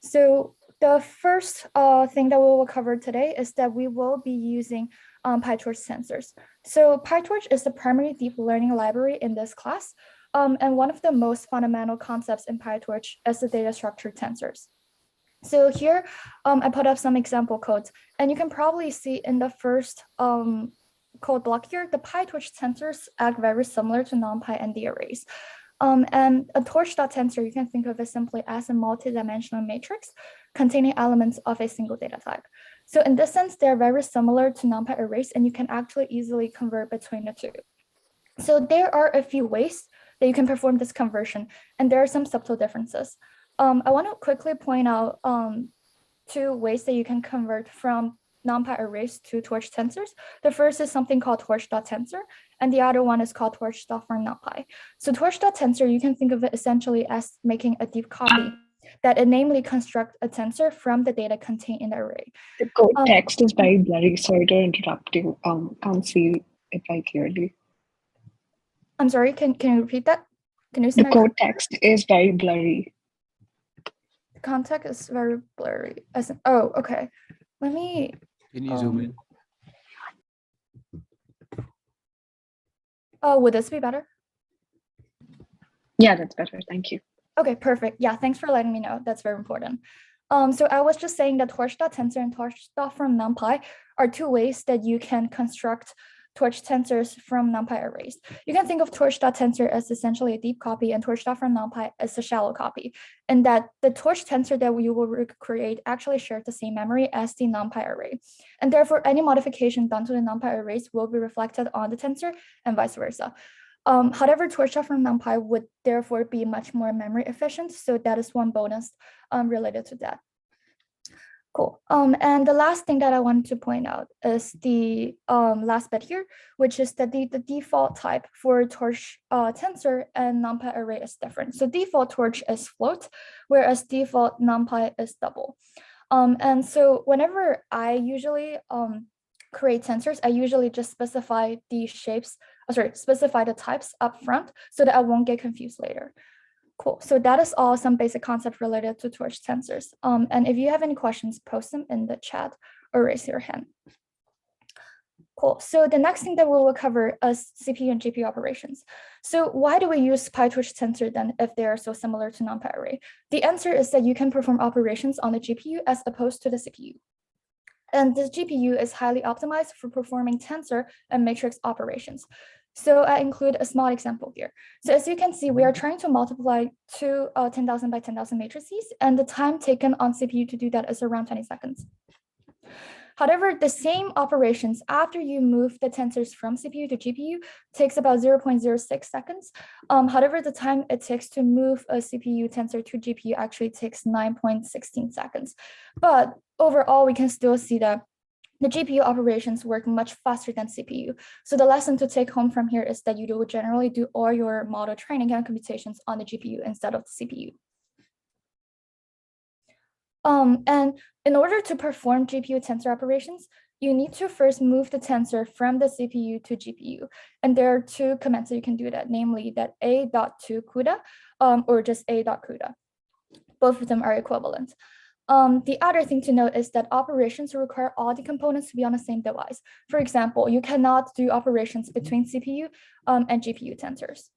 So the first thing that we will cover today is that we will be using PyTorch tensors. So PyTorch is the primary deep learning library in this class. And one of the most fundamental concepts in PyTorch is the data structure tensors. So here, I put up some example codes, and you can probably see in the first code block here, the PyTorch tensors act very similar to NumPy and the arrays. And a torch.tensor, you can think of it simply as a multi-dimensional matrix containing elements of a single data type. So in this sense, they're very similar to NumPy arrays, and you can actually easily convert between the two. So there are a few ways that you can perform this conversion, and there are some subtle differences. I want to quickly point out two ways that you can convert from NumPy arrays to torch tensors. The first is something called torch.tensor, and the other one is called torch.from_NumPy. So torch.tensor, you can think of it essentially as making a deep copy that namely construct a tensor from the data contained in the array. The code text is very blurry. Sorry to interrupt you. Can't see it very clearly. I'm sorry, can you repeat that? Can you see the code text is very blurry. Context is very blurry. Oh, okay. Let me. Can you zoom in? Oh, would this be better? Yeah, that's better. Thank you. Okay, perfect. Yeah, thanks for letting me know. That's very important. So I was just saying that torch.tensor and torch.from_NumPy are two ways that you can construct torch tensors from NumPy arrays. You can think of torch.tensor as essentially a deep copy and torch.from_NumPy as a shallow copy, and that the torch tensor that you will create actually shares the same memory as the NumPy array. And therefore, any modification done to the NumPy arrays will be reflected on the tensor and vice versa. However, torch.from_NumPy would therefore be much more memory efficient. So that is one bonus related to that. Cool. And the last thing that I wanted to point out is the last bit here, which is that the default type for torch tensor and NumPy array is different. So default torch is float, whereas default NumPy is double. And so whenever I usually create tensors, I usually just specify the shapes, specify the types up front so that I won't get confused later. Cool. So that is all some basic concept related to torch tensors. And if you have any questions, post them in the chat or raise your hand. Cool. So the next thing that we will cover is CPU and GPU operations. So why do we use PyTorch tensor then if they are so similar to NumPy array? The answer is that you can perform operations on the GPU as opposed to the CPU. And the GPU is highly optimized for performing tensor and matrix operations. So I include a small example here. So as you can see, we are trying to multiply two 10,000 by 10,000 matrices, and the time taken on CPU to do that is around 20 seconds. However, the same operations after you move the tensors from CPU to GPU takes about 0.06 seconds. However, the time it takes to move a CPU tensor to GPU actually takes 9.16 seconds. But overall, we can still see that the GPU operations work much faster than CPU. So the lesson to take home from here is that you would generally do all your model training and computations on the GPU instead of the CPU. And in order to perform GPU tensor operations, you need to first move the tensor from the CPU to GPU. And there are two commands that you can do that, namely that a.toCUDA or just a.CUDA. Both of them are equivalent. The other thing to note is that operations require all the components to be on the same device. For example, you cannot do operations between CPU and GPU tensors.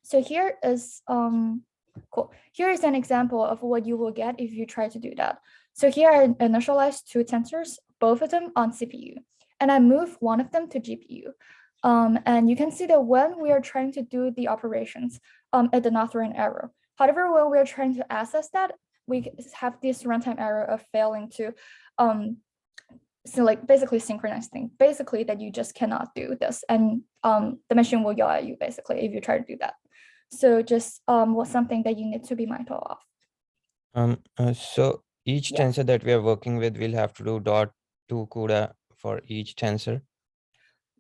So here is cool. Here is an example of what you will get if you try to do that. So here I initialized two tensors, both of them on CPU, and I move one of them to GPU. And you can see that when we are trying to do the operations, it did not throw an error. However, when we are trying to access that, we have this runtime error of failing to so like basically synchronize things, basically that you just cannot do this, and the machine will yell at you basically if you try to do that. So just what's something that you need to be mindful of. So each tensor that we are working with, we'll have to do .toCUDA for each tensor.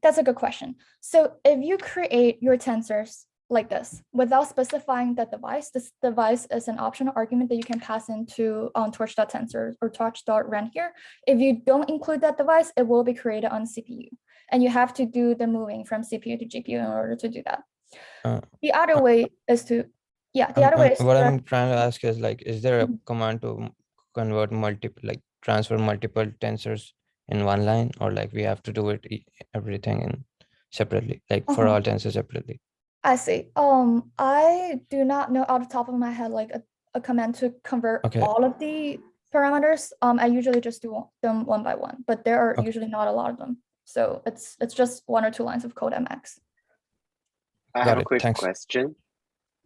That's a good question. So if you create your tensors like this without specifying the device, this device is an optional argument that you can pass into torch.tensor or torch.run here. If you don't include that device, it will be created on CPU, and you have to do the moving from CPU to GPU in order to do that. The other way is to, what I'm trying to ask is like, is there a command to convert transfer multiple tensors in one line, or like we have to do it everything in separately, like for all tensors separately? I see. I do not know out of the top of my head like a command to convert all of the parameters. I usually just do them one by one, but there are usually not a lot of them. So it's just one or two lines of code at max. I have a quick question.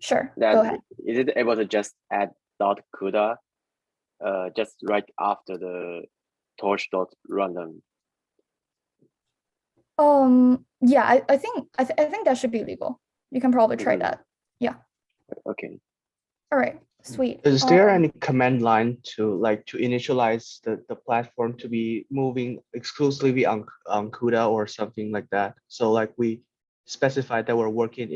Sure, go ahead. Is it able to just add .CUDA just right after the torch.random? Yeah, I think that should be legal. You can probably try that. Yeah. Okay. All right. Sweet. Is there any command line to initialize the platform to be moving exclusively on CUDA or something like that? So like we specify that we're working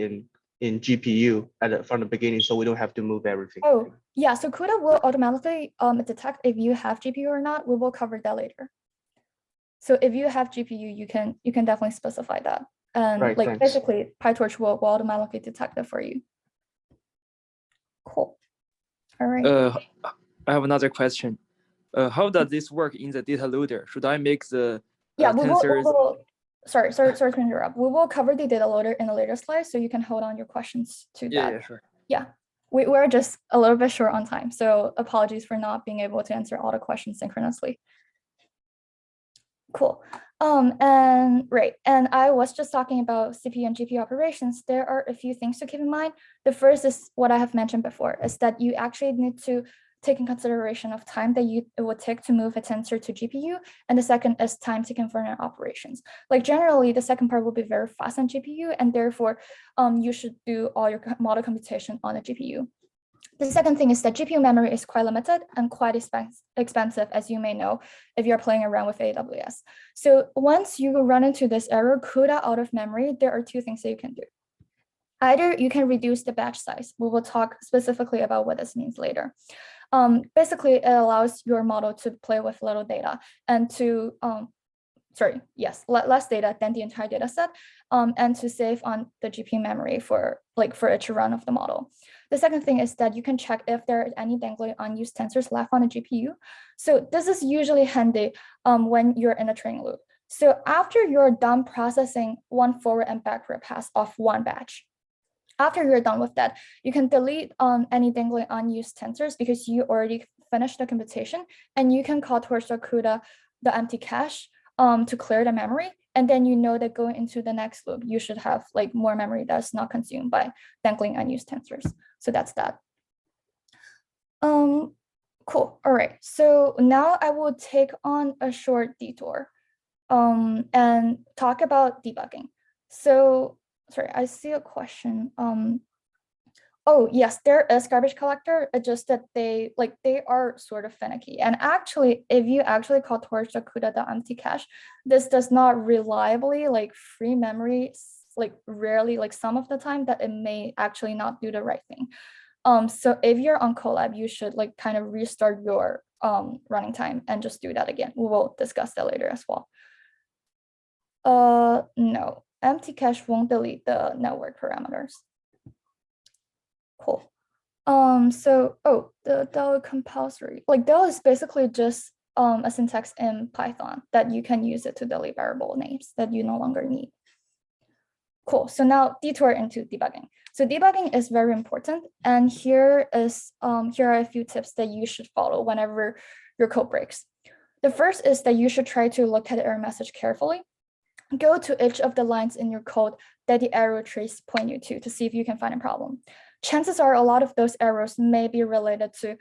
in GPU from the beginning, so we don't have to move everything. Oh, yeah. So CUDA will automatically detect if you have GPU or not. We will cover that later. So if you have GPU, you can definitely specify that. And right, like thanks. basically PyTorch will automatically detect it for you. Cool. All right. I have another question. How does this work in the data loader? Should I make the tensors? Sorry to interrupt. We will cover the data loader in a later slide, so you can hold on your questions to that. Yeah, sure. Yeah, we're just a little bit short on time, so apologies for not being able to answer all the questions synchronously. Cool. And I was just talking about CPU and GPU operations. There are a few things to keep in mind. The first is what I have mentioned before, is that you actually need to take in consideration of time that it would take to move a tensor to GPU. And the second is time taken for an operations. Like generally, the second part will be very fast on GPU, and therefore you should do all your model computation on the GPU. The second thing is that GPU memory is quite limited and quite expensive, as you may know, if you're playing around with AWS. So once you run into this error, CUDA out of memory, there are two things that you can do. Either you can reduce the batch size. We will talk specifically about what this means later. Basically, it allows your model to play with little data and to, less data than the entire data set, and to save on the GPU memory for it to run of the model. The second thing is that you can check if there are any dangling unused tensors left on the GPU. So this is usually handy when you're in a training loop. So after you're done processing one forward and backward pass of one batch, after you're done with that, you can delete any dangling unused tensors because you already finished the computation, and you can call torch.CUDA the empty cache to clear the memory. And then you know that going into the next loop, you should have like more memory that's not consumed by dangling unused tensors. So that's that. Cool. All right. So now I will take on a short detour and talk about debugging. So sorry, I see a question. Oh yes, there is garbage collector. It's just that they are sort of finicky. And actually, if you actually call torch.CUDA the empty cache, this does not reliably free memory. Rarely, some of the time, that it may actually not do the right thing. So if you're on Colab, you should kind of restart your running time and just do that again. We will discuss that later as well. No, empty cache won't delete the network parameters. Cool. So, the del compulsory, like del is basically just a syntax in Python that you can use it to delete variable names that you no longer need. Cool. So now detour into debugging. So debugging is very important, and here are a few tips that you should follow whenever your code breaks. The first is that you should try to look at the error message carefully. Go to each of the lines in your code that the arrow trace point you to see if you can find a problem. Chances are a lot of those errors may be related to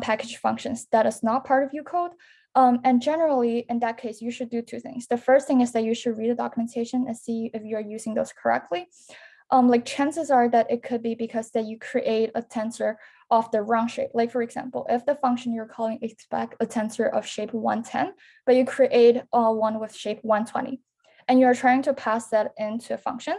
package functions that is not part of your code. And generally, in that case, you should do two things. The first thing is that you should read the documentation and see if you're using those correctly. Like chances are that it could be because that you create a tensor of the wrong shape. Like for example, if the function you're calling expect a tensor of shape 110, but you create one with shape 120, and you're trying to pass that into a function,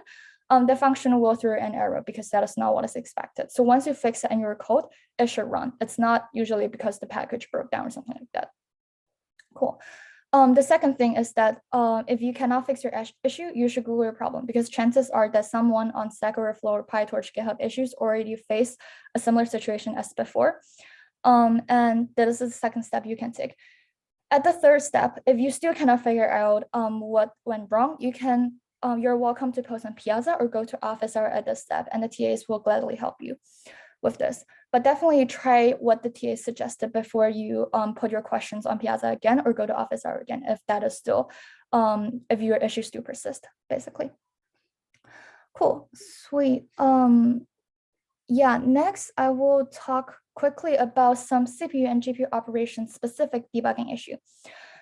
the function will throw an error because that is not what is expected. So once you fix it in your code, it should run. It's not usually because the package broke down or something like that. Cool. The second thing is that if you cannot fix your issue, you should Google your problem, because chances are that someone on Stack Overflow or PyTorch GitHub issues already face a similar situation as before. And that is the second step you can take. At the third step, if you still cannot figure out what went wrong, you're welcome to post on Piazza or go to office hour at this step, and the TAs will gladly help you with this. But definitely try what the TA suggested before you put your questions on Piazza again or go to office hour again if that is still, if your issues do persist, basically. Cool, sweet. Yeah, next I will talk quickly about some CPU and GPU operation specific debugging issue.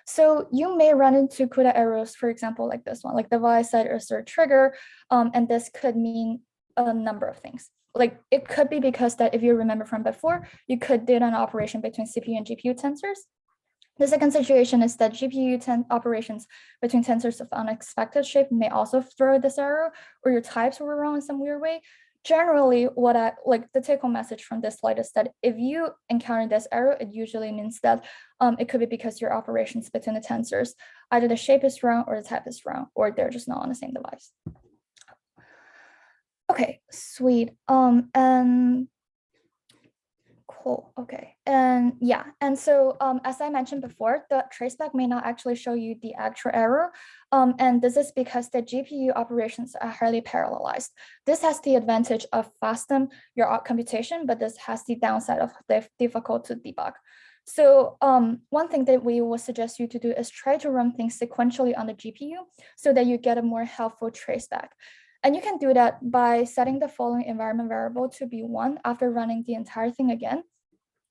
So you may run into CUDA errors, for example, like this one, like the vi side assert trigger, and this could mean a number of things. Like it could be because that if you remember from before, you could do an operation between CPU and GPU tensors. The second situation is that GPU operations between tensors of unexpected shape may also throw this error, or your types were wrong in some weird way. Generally, what I like the take-home message from this slide is that if you encounter this error, it usually means that it could be because your operations between the tensors, either the shape is wrong or the type is wrong, or they're just not on the same device. Okay, sweet. And cool. Okay, and yeah, and so as I mentioned before, the traceback may not actually show you the actual error, and this is because the GPU operations are highly parallelized. This has the advantage of fasten your computation, but this has the downside of difficult to debug. So one thing that we will suggest you to do is try to run things sequentially on the GPU so that you get a more helpful traceback. And you can do that by setting the following environment variable to be 1 after running the entire thing again.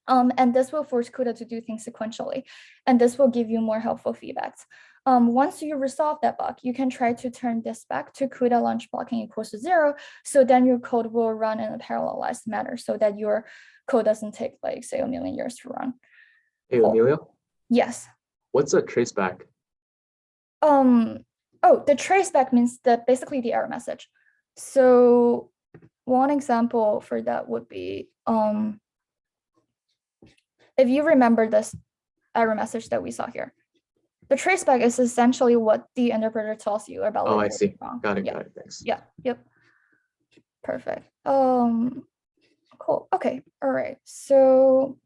And this will force CUDA to do things sequentially. And this will give you more helpful feedbacks. Once you resolve that bug, you can try to turn this back to CUDA launch blocking equals to 0. So then your code will run in a parallelized manner so that your code doesn't take like say 1 million years to run. Hey, cool. Emilio? Yes. What's a traceback? Oh, the traceback means that basically the error message. So one example for that would be, if you remember this error message that we saw here, the traceback is essentially what the interpreter tells you about. Oh, I see. Wrong. Got it. Yeah. Got it. Thanks. Yeah. Yep. Perfect. Cool. Okay. All right. So,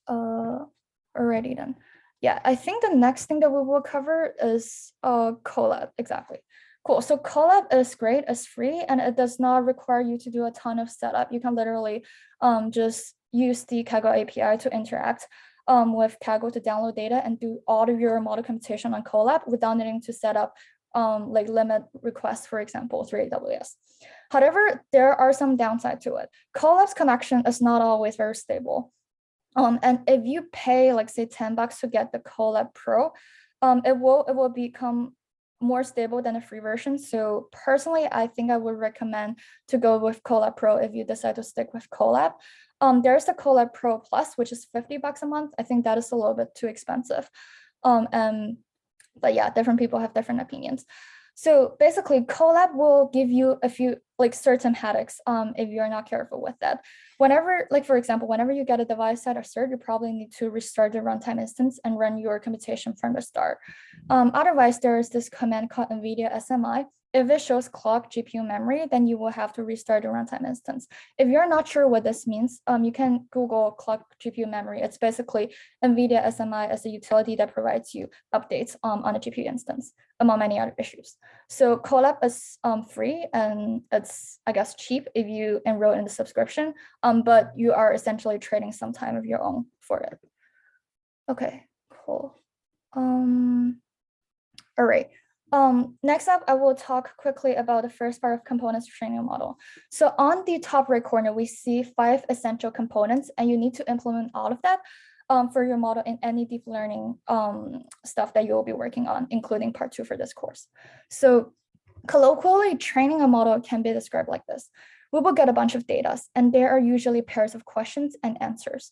alrighty then. Yeah, I think the next thing that we will cover is Colab. Exactly. Cool. So Colab is great, it's free, and it does not require you to do a ton of setup. You can literally just use the Kaggle API to interact with Kaggle to download data and do all of your model computation on Colab without needing to set up like limit requests, for example, through AWS. However, there are some downside to it. Colab's connection is not always very stable. And if you pay like say $10 to get the Colab Pro, it will become more stable than the free version. So personally, I think I would recommend to go with Colab Pro if you decide to stick with Colab. There's the Colab Pro Plus, which is $50 a month. I think that is a little bit too expensive. But yeah, different people have different opinions. So basically, Colab will give you a few like certain headaches if you're not careful with that. Whenever, like for example, whenever you get a device set assert, you probably need to restart the runtime instance and run your computation from the start. Otherwise, there is this command called NVIDIA SMI. If it shows clock GPU memory, then you will have to restart the runtime instance. If you're not sure what this means, you can Google clock GPU memory. It's basically NVIDIA SMI as a utility that provides you updates on a GPU instance, among many other issues. So Colab is free and it's, I guess, cheap if you enroll in the subscription, but you are essentially trading some time of your own for it. Okay, cool. All right. Next up, I will talk quickly about the first part of components training a model. So on the top right corner, we see 5 essential components, and you need to implement all of that for your model in any deep learning stuff that you will be working on, including part 2 for this course. So colloquially, training a model can be described like this. We will get a bunch of data, and there are usually pairs of questions and answers.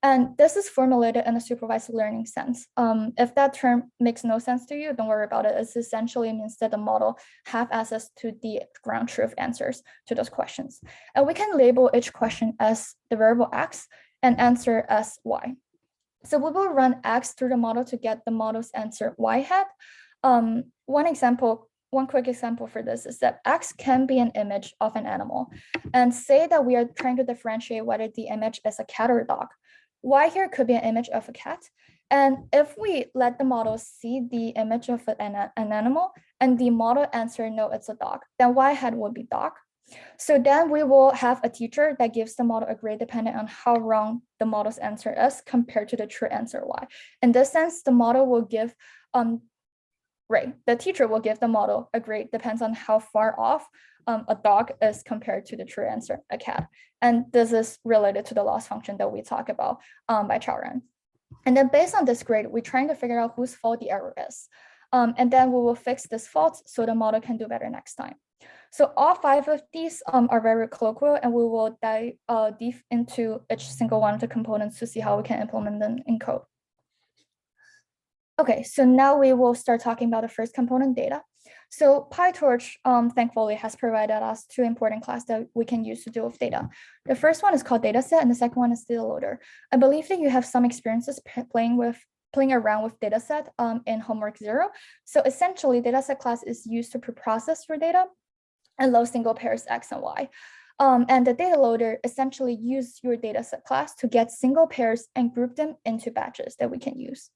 And this is formulated in a supervised learning sense. If that term makes no sense to you, don't worry about it. It essentially means that the model have access to the ground truth answers to those questions. And we can label each question as the variable x and answer as y. So we will run x through the model to get the model's answer y hat. One quick example for this is that x can be an image of an animal, and say that we are trying to differentiate whether the image is a cat or a dog. Y here could be an image of a cat. And if we let the model see the image of an animal and the model answer, no, it's a dog, then y hat would be dog. So then we will have a teacher that gives the model a grade depending on how wrong the model's answer is compared to the true answer y. In this sense, the model will give the teacher will give the model a grade depends on how far off a dog is compared to the true answer, a cat. And this is related to the loss function that we talk about by Chaoran. And then based on this grade, we're trying to figure out whose fault the error is. And then we will fix this fault so the model can do better next time. So all 5 of these are very colloquial, and we will dive deep into each single one of the components to see how we can implement them in code. Okay, so now we will start talking about the first component, data. So PyTorch, thankfully, has provided us 2 important classes that we can use to deal with data. The first one is called dataset, and the second one is data loader. I believe that you have some experiences playing around with dataset in homework 0. So essentially, dataset class is used to preprocess your data and load single pairs x and y. And the data loader essentially use your dataset class to get single pairs and group them into batches that we can use.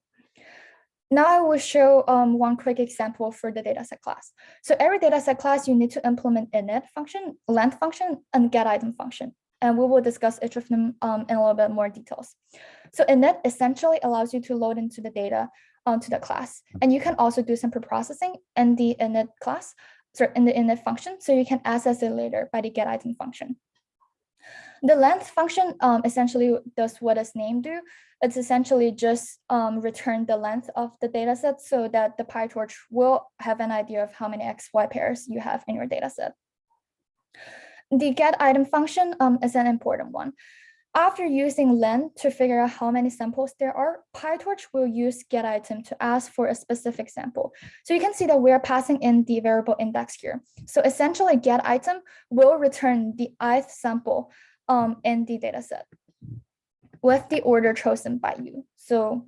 Now I will show one quick example for the dataset class. So every dataset class, you need to implement init function, length function, and getItem function. And we will discuss each of them in a little bit more details. So init essentially allows you to load into the data onto the class. And you can also do some preprocessing in the init class, in the init function, so you can access it later by the getItem function. The length function essentially does what its name do. It's essentially just return the length of the data set so that the PyTorch will have an idea of how many XY pairs you have in your data set. The getItem function is an important one. After using len to figure out how many samples there are, PyTorch will use getItem to ask for a specific sample. So you can see that we're passing in the variable index here. So essentially getItem will return the ith sample in the dataset with the order chosen by you. So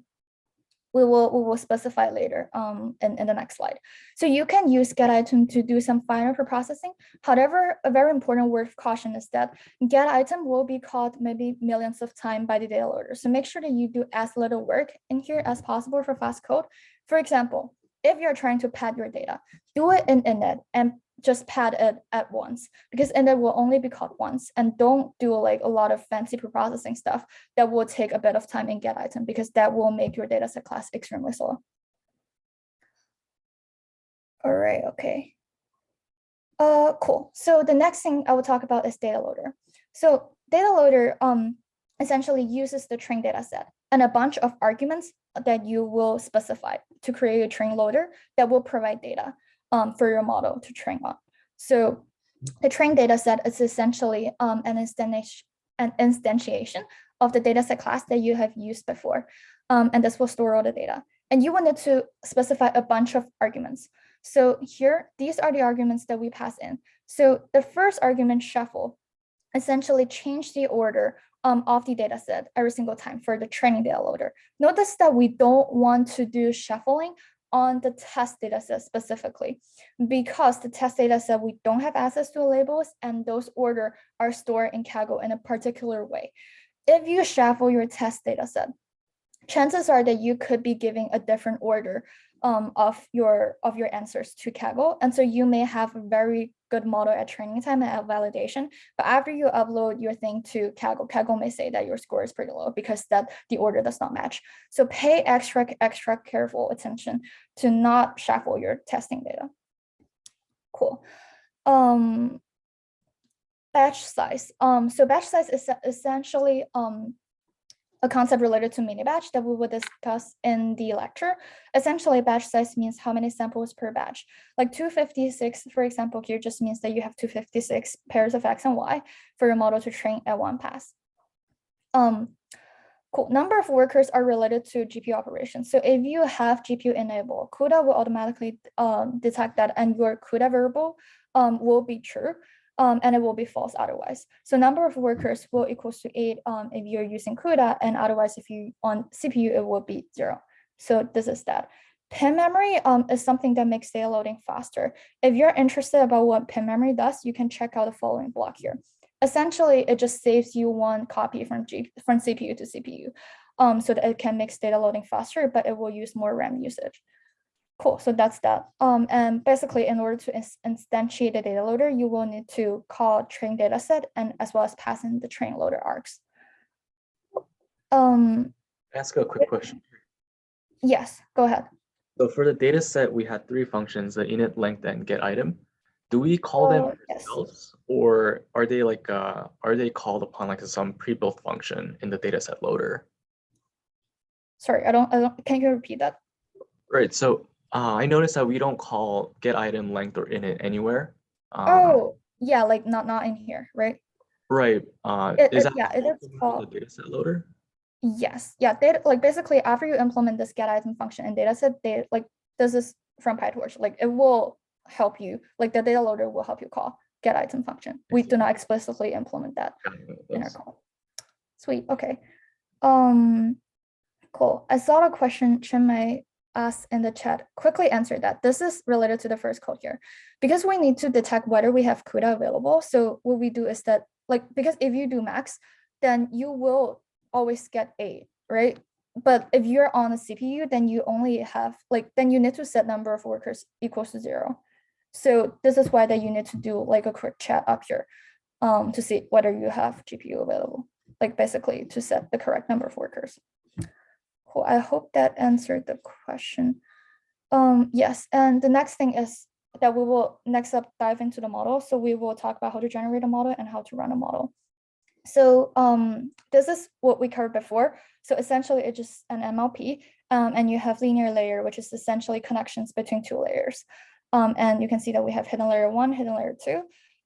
we will specify later in the next slide. So you can use getItem to do some finer preprocessing. However, a very important word of caution is that getItem will be called maybe millions of times by the data loader. So make sure that you do as little work in here as possible for fast code. For example, if you're trying to pad your data, do it in init and just pad it at once, because init will only be called once, and don't do like a lot of fancy preprocessing stuff that will take a bit of time in getItem, because that will make your dataset class extremely slow. All right, okay. Cool. So the next thing I will talk about is data loader. So data loader essentially uses the train data set and a bunch of arguments that you will specify to create a train loader that will provide data for your model to train on. So the train data set is essentially an instantiation of the dataset class that you have used before. And this will store all the data. And you wanted to specify a bunch of arguments. So here, these are the arguments that we pass in. So the first argument, shuffle, essentially change the order of the data set every single time for the training data loader. Notice that we don't want to do shuffling on the test data set specifically, because the test data set, we don't have access to the labels, and those order are stored in Kaggle in a particular way. If you shuffle your test data set, chances are that you could be giving a different order of your answers to Kaggle. And so you may have a very good model at training time and at validation, but after you upload your thing to Kaggle, Kaggle may say that your score is pretty low because that the order does not match. So pay extra careful attention to not shuffle your testing data. Cool. Batch size. So batch size is essentially a concept related to mini batch that we will discuss in the lecture. Essentially, batch size means how many samples per batch. Like 256, for example, here just means that you have 256 pairs of X and Y for your model to train at one pass. Cool. Number of workers are related to GPU operations. So if you have GPU enabled, CUDA will automatically detect that, and your CUDA variable will be true. And it will be false otherwise. So number of workers will equals to 8 if you're using CUDA, and otherwise if you on CPU, it will be 0. So this is that. Pin memory is something that makes data loading faster. If you're interested about what pin memory does, you can check out the following block here. Essentially, it just saves you one copy from CPU to CPU so that it can make data loading faster, but it will use more RAM usage. Cool, so that's that. And basically, in order to instantiate the data loader, you will need to call train dataset and as well as pass in the train loader args. Ask a quick question. Yes, go ahead. So for the data set, we had 3 functions, the init, length, and get item. Do we call them ourselves, or are they like are they called upon like some pre-built function in the dataset loader? Sorry, I don't. Can you repeat that? Right. So I noticed that we don't call get item, length, or init anywhere. Oh, yeah, like not in here, right? Right. Is that yeah, it is called the dataset loader? Yes. Yeah. Like basically, after you implement this get item function in dataset, this is from PyTorch. Like it will help you. Like the data loader will help you call get item function. We do not explicitly implement that in our call. Sweet. Okay. Cool. I saw a question Chinmay asked in the chat. Quickly answer that. This is related to the first code here, because we need to detect whether we have CUDA available. So what we do is that, like, because if you do max, then you will always get 8, right? But if you're on a CPU, then you only have then you need to set number of workers equals to 0. So this is why that you need to do like a quick chat up here to see whether you have GPU available, like basically to set the correct number of workers. Cool. I hope that answered the question. Yes, and the next thing is that we will next up dive into the model. So we will talk about how to generate a model and how to run a model. So this is what we covered before. So essentially it's just an MLP and you have linear layer, which is essentially connections between 2 layers. And you can see that we have hidden layer 1, hidden layer 2.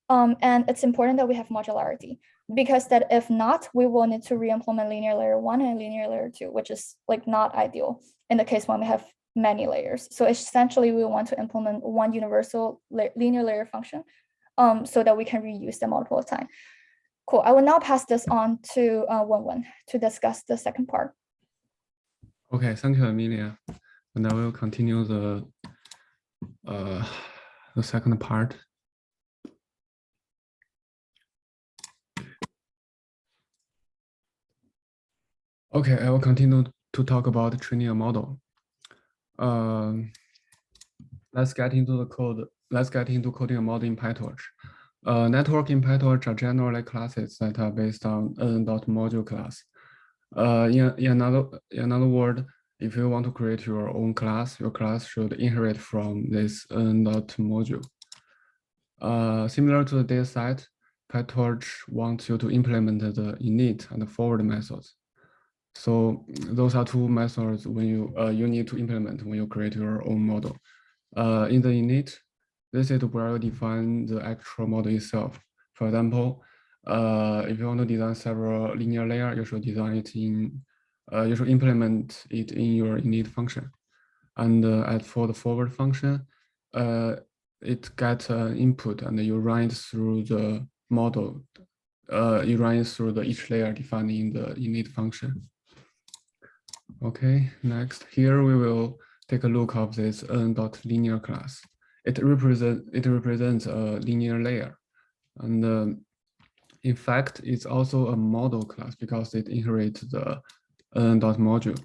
And it's important that we have modularity, because that if not, we will need to re-implement linear layer 1 and linear layer 2, which is like not ideal in the case when we have many layers. So essentially we want to implement one universal linear layer function so that we can reuse them multiple times. Cool. I will now pass this on to Wenwen to discuss the second part. Okay, thank you, Amelia. And I will continue the second part. Okay, I will continue to talk about training a model. Let's get into the code. Let's get into coding a model in PyTorch. Network in PyTorch are generally classes that are based on n.module class. In another word, if you want to create your own class, your class should inherit from this n.module. Similar to the dataset, PyTorch wants you to implement the init and the forward methods. So those are 2 methods when you need to implement when you create your own model. In the init, this is where you define the actual model itself. For example, if you want to design several linear layers, you should design it in, you should implement it in your init function. And as for the forward function, it gets an input and you run it through the model. You run it through each layer defined in the init function. Okay, next here we will take a look of this n.linear class. It represents a linear layer, and in fact, it's also a model class because it inherits the n.module.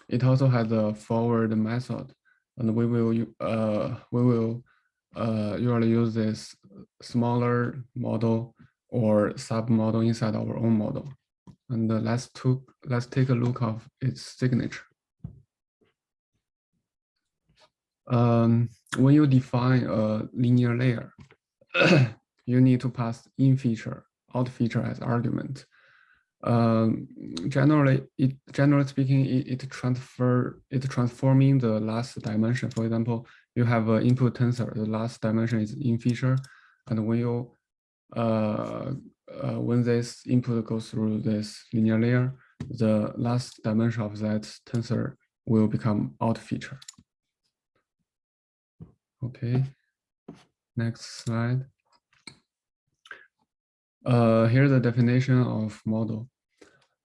It also has a forward method, and we will usually use this smaller model or submodel inside our own model. And let's take a look of its signature. When you define a linear layer, you need to pass in feature, out feature as argument. Generally speaking, it's transforming the last dimension. For example, you have an input tensor. The last dimension is in feature, and when you when this input goes through this linear layer, the last dimension of that tensor will become out feature. Okay, next slide. Here's the definition of model.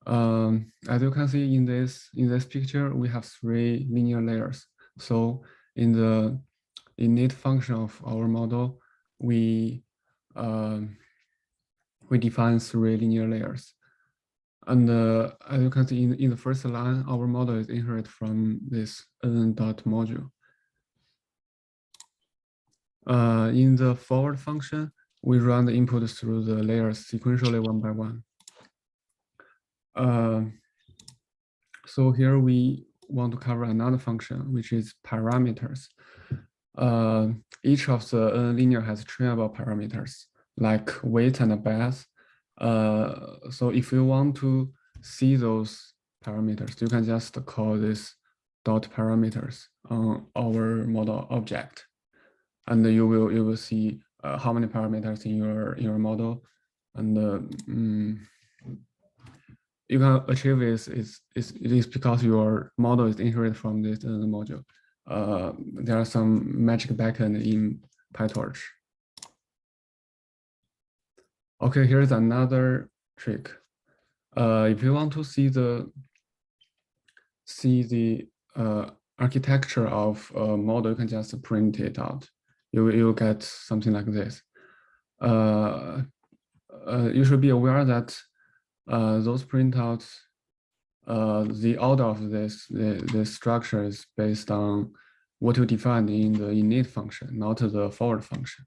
As you can see in this picture, we have 3 linear layers. So in the init function of our model, we define 3 linear layers. And as you can see in the first line, our model is inherit from this n.module. In the forward function, we run the input through the layers sequentially one by one. So here we want to cover another function, which is parameters. Each of the linear has trainable parameters like weight and bias. So if you want to see those parameters, you can just call this dot parameters on our model object, and you will see how many parameters in your model, and you can achieve this is because your model is inherited from this module. There are some magic backend in PyTorch. Okay, here's another trick. If you want to see the architecture of a model, you can just print it out. You get something like this. You should be aware that those printouts, the order of the structure is based on what you defined in the init function, not the forward function.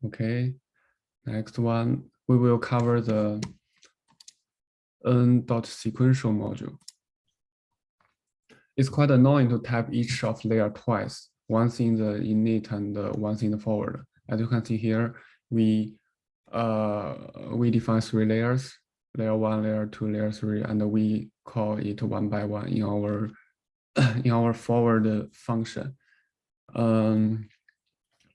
Okay, next one, we will cover the n.sequential module. It's quite annoying to type each of layer twice, once in the init and once in the forward. As you can see here, we define 3 layers, layer 1, layer 2, layer 3, and we call it one by one in our in our forward function.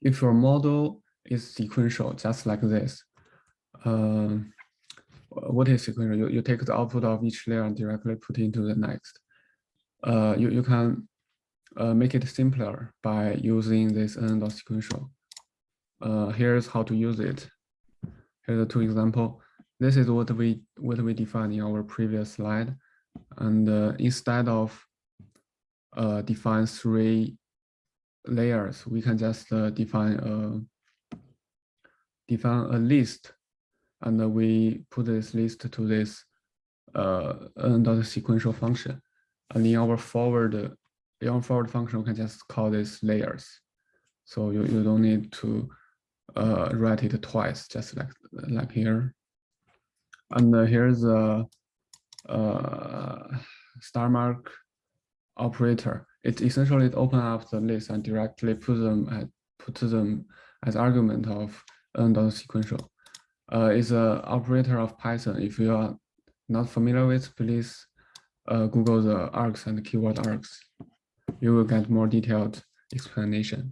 If your model is sequential, just like this, what is sequential? You take the output of each layer and directly put into the next. You can make it simpler by using this n.sequential. Here's how to use it. Here's the 2 examples. This is what we defined in our previous slide, and instead of define 3 layers, we can just define a list, and we put this list to this n.sequential function. And in our forward function, we can just call this layers. So you don't need to write it twice, just like here. And here's a star mark operator. It essentially opens up the list and directly put them as argument of n.sequential. It's an operator of Python. If you are not familiar with, please Google the args and keyword args. You will get more detailed explanation.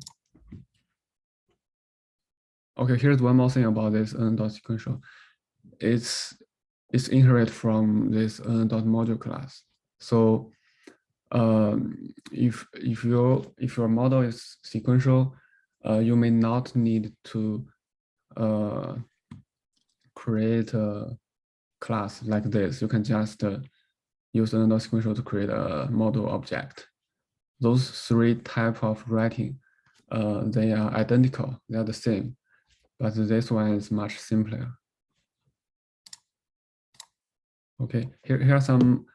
Okay, here's one more thing about this n.sequential. It's inherent from this n.module class. So if your model is sequential, you may not need to create a class like this. You can just use another sequential to create a model object. Those three types of writing, they are identical, they are the same, but this one is much simpler. Okay, here are some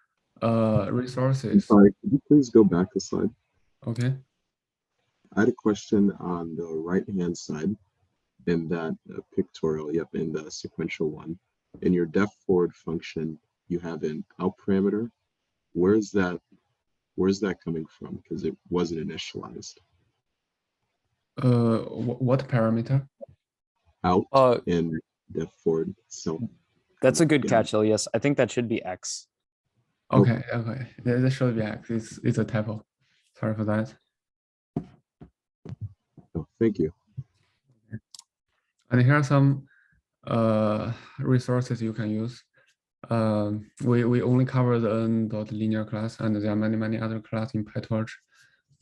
resources. Sorry, could you please go back a slide? Okay. I had a question on the right-hand side in that pictorial, in the sequential one. In your def forward function, you have an out parameter. Where's that coming from? Because it wasn't initialized. What parameter? Out in def forward. So that's a good catch, Elias. I think that should be X. Okay, okay. That should be X. It's a typo. Sorry for that. Oh, thank you. And here are some resources you can use. We only cover the n.linear class, and there are many other classes in PyTorch,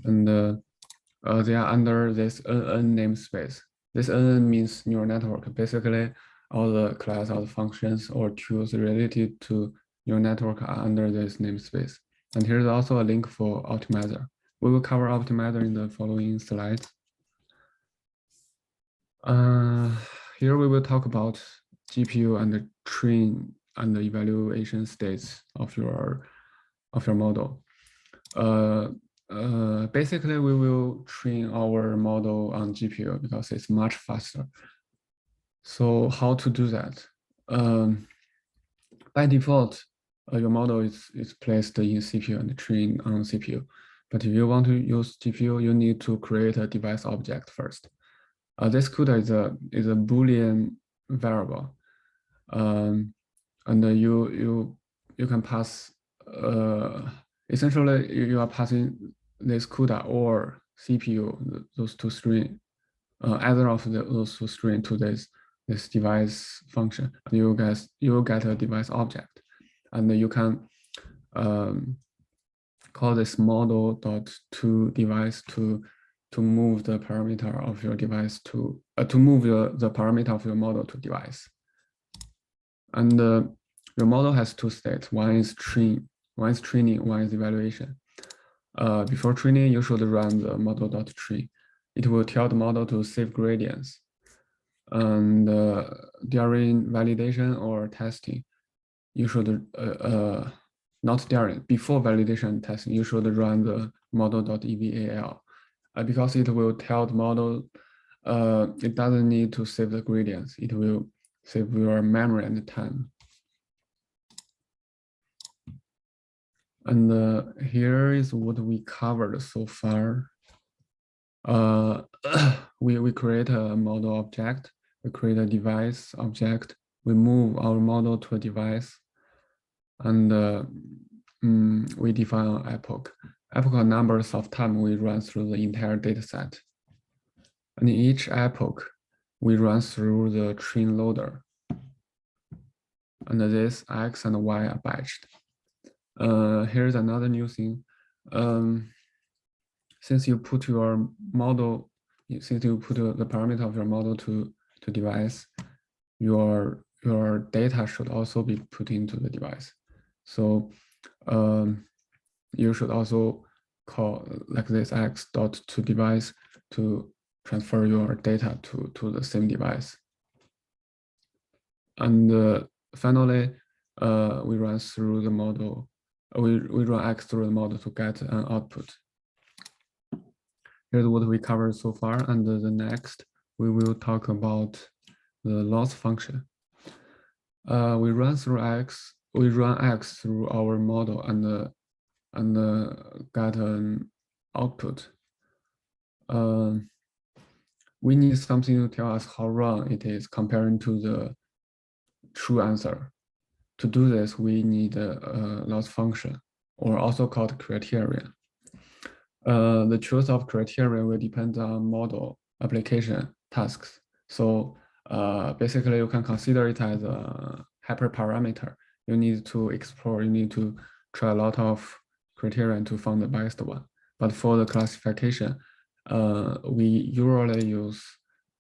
and they are under this n namespace. This n means neural network. Basically, all the class, all the functions or tools related to neural network are under this namespace. And here's also a link for optimizer. We will cover optimizer in the following slides. Here we will talk about GPU and the train and the evaluation states of your model. Basically, we will train our model on GPU because it's much faster. So how to do that? By default, your model is placed in CPU and trained on CPU. But if you want to use GPU, you need to create a device object first. This CUDA is a Boolean variable, and you can pass. Essentially, you are passing this CUDA or CPU, those two string, either of those two string to this device function. And you get a device object, and you can call this model.toDevice to move the parameter of your device to move the parameter of your model to device. And your model has two states. One is training, one is evaluation. Before training, you should run the model.train. It will tell the model to save gradients. And during validation or testing, you should before validation and testing, you should run the model.eval. Because it will tell the model it doesn't need to save the gradients. It will save your memory and time. And here is what we covered so far. We create a model object. We create a device object. We move our model to a device. And we define an epoch. Epoch are numbers of time we run through the entire data set. And in each epoch, we run through the train loader. And this X and Y are batched. Here's another new thing. Since you put your model, since you put the parameter of your model to device, your data should also be put into the device. So you should also call like this X.toDevice to transfer your data to the same device. And finally, we run through the model. We run X through the model to get an output. Here's what we covered so far, and the next we will talk about the loss function. We run X through our model and get an output. We need something to tell us how wrong it is comparing to the true answer. To do this, we need a loss function, or also called criterion. The choice of criterion will depend on model, application, tasks. So basically, you can consider it as a hyperparameter. You need to explore, you need to try a lot of criterion to find the best one. But for the classification, we usually use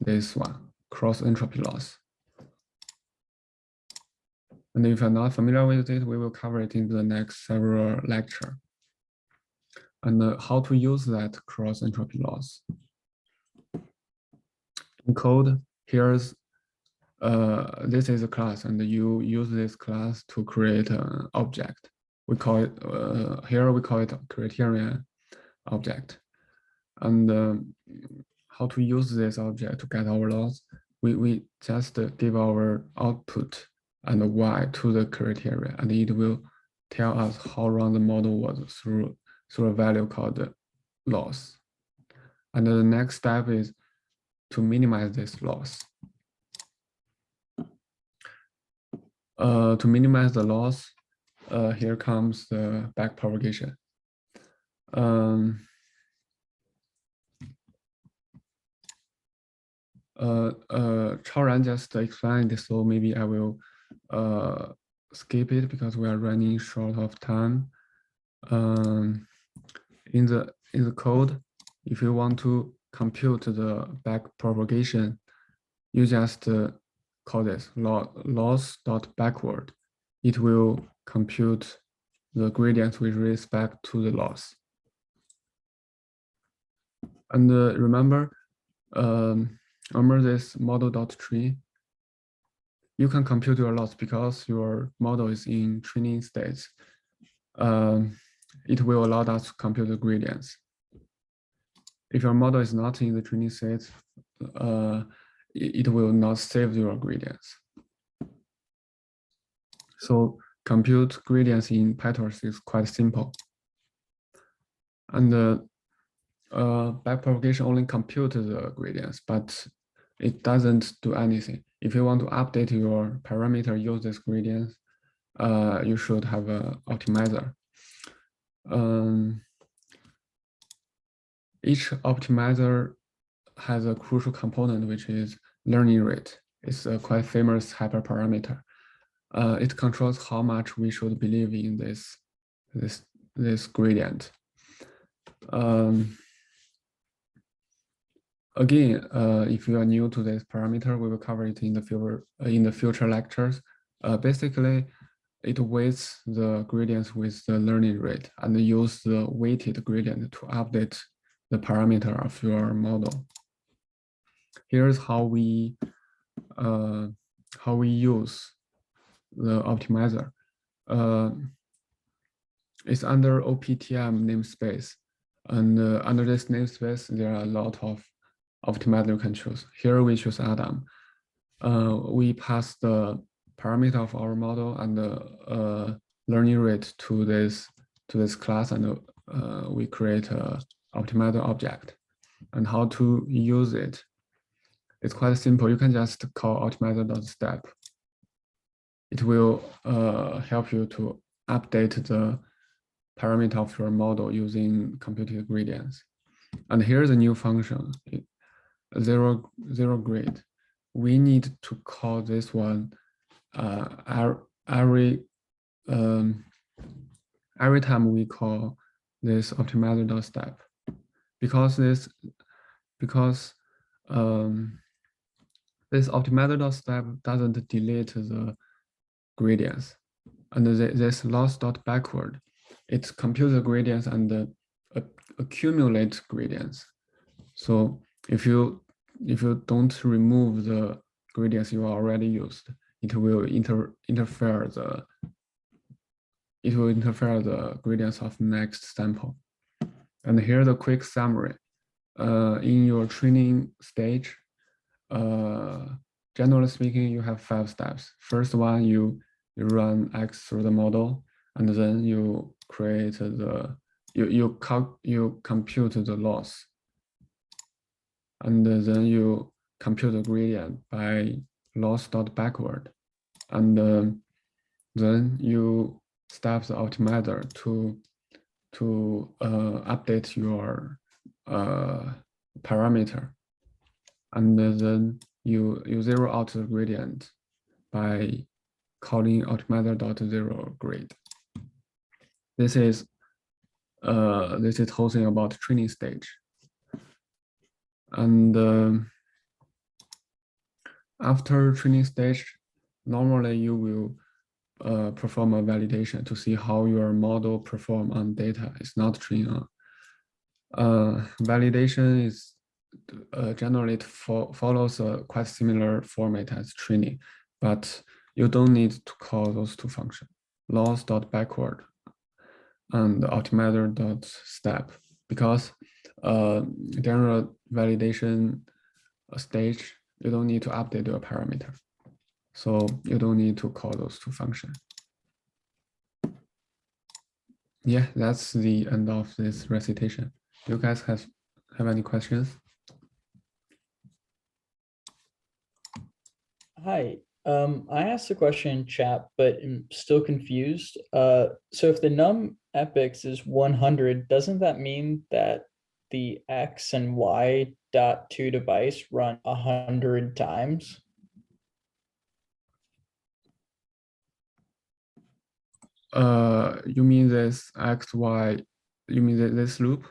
this one, cross entropy loss. And if you're not familiar with it, we will cover it in the next several lecture. And how to use that cross entropy loss. In code, here's this is a class, and you use this class to create an object. We call it here we call it criterion object. And how to use this object to get our loss? We just give our output and y to the criteria, and it will tell us how long the model was through a value called loss. And the next step is to minimize this loss. To minimize the loss, here comes the backpropagation. Chaoran just explained, so maybe I will skip it because we are running short of time. In the code, if you want to compute the backpropagation, you just call this loss.backward. It will compute the gradient with respect to the loss. And remember this model.tree. You can compute your loss because your model is in training states. It will allow us to compute the gradients. If your model is not in the training state, it will not save your gradients. So compute gradients in PyTorch is quite simple. And backpropagation only computes the gradients, but it doesn't do anything. If you want to update your parameter, use this gradients, you should have an optimizer. Each optimizer has a crucial component, which is learning rate. It's a quite famous hyperparameter. It controls how much we should believe in this gradient. Again, if you are new to this parameter, we will cover it in the future lectures. Basically, it weights the gradients with the learning rate and use the weighted gradient to update the parameter of your model. Here's how we use the optimizer. It's under OPTM namespace, and under this namespace there are a lot of optimizer you can choose. Here we choose Adam. We pass the parameter of our model and the learning rate to this class, and we create a optimizer object. And how to use it? It's quite simple. You can just call optimizer.step. It will help you to update the parameter of your model using computed gradients. And here's a new function, zero grade. We need to call this one every time we call this optimizer.step, because this optimizer.step doesn't delete the gradients, and this loss.backward, it computes the gradients and accumulate gradients. So if you don't remove the gradients you already used, it will interfere the gradients of next sample. And here's a quick summary. In your training stage, generally speaking, you have 5 steps. First one, you run X through the model, and then you create you compute the loss, and then you compute the gradient by loss.backward, and then you stop the optimizer to update your parameter, and then you zero out the gradient by calling optimizer.zeroGrade. This is this is whole thing about training stage. And after training stage, normally you will perform a validation to see how your model perform on data it's not trained on. Validation is generally follows a quite similar format as training, but you don't need to call those two functions, loss.backward and optimizer.step, because during a validation stage, you don't need to update your parameter. So you don't need to call those two functions. Yeah, that's the end of this recitation. You guys have any questions? Hi, I asked a question in chat, but I'm still confused. So if the num epochs is 100, doesn't that mean that the x and y dot to device run 100 times? You mean this x, y, you mean this loop?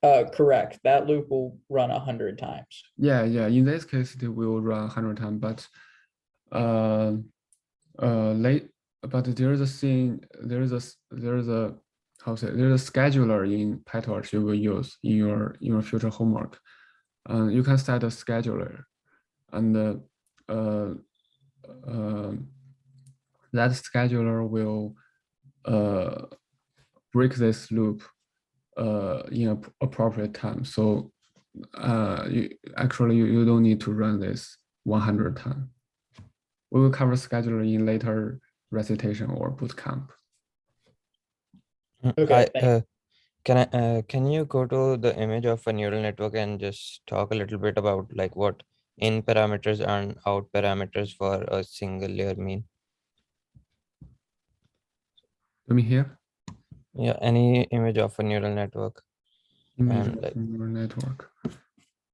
Correct. That loop will run 100 times. Yeah. In this case, it will run 100 times, but there's a thing, there's a scheduler in PyTorch you will use in your future homework. You can set a scheduler, and that scheduler will break this loop in appropriate time. So you don't need to run this 100 times. We will cover scheduler in later recitation or bootcamp. Okay. Can you go to the image of a neural network and just talk a little bit about like what in parameters and out parameters for a single layer mean? Let me hear. Yeah, any image of a neural network. Image of neural network.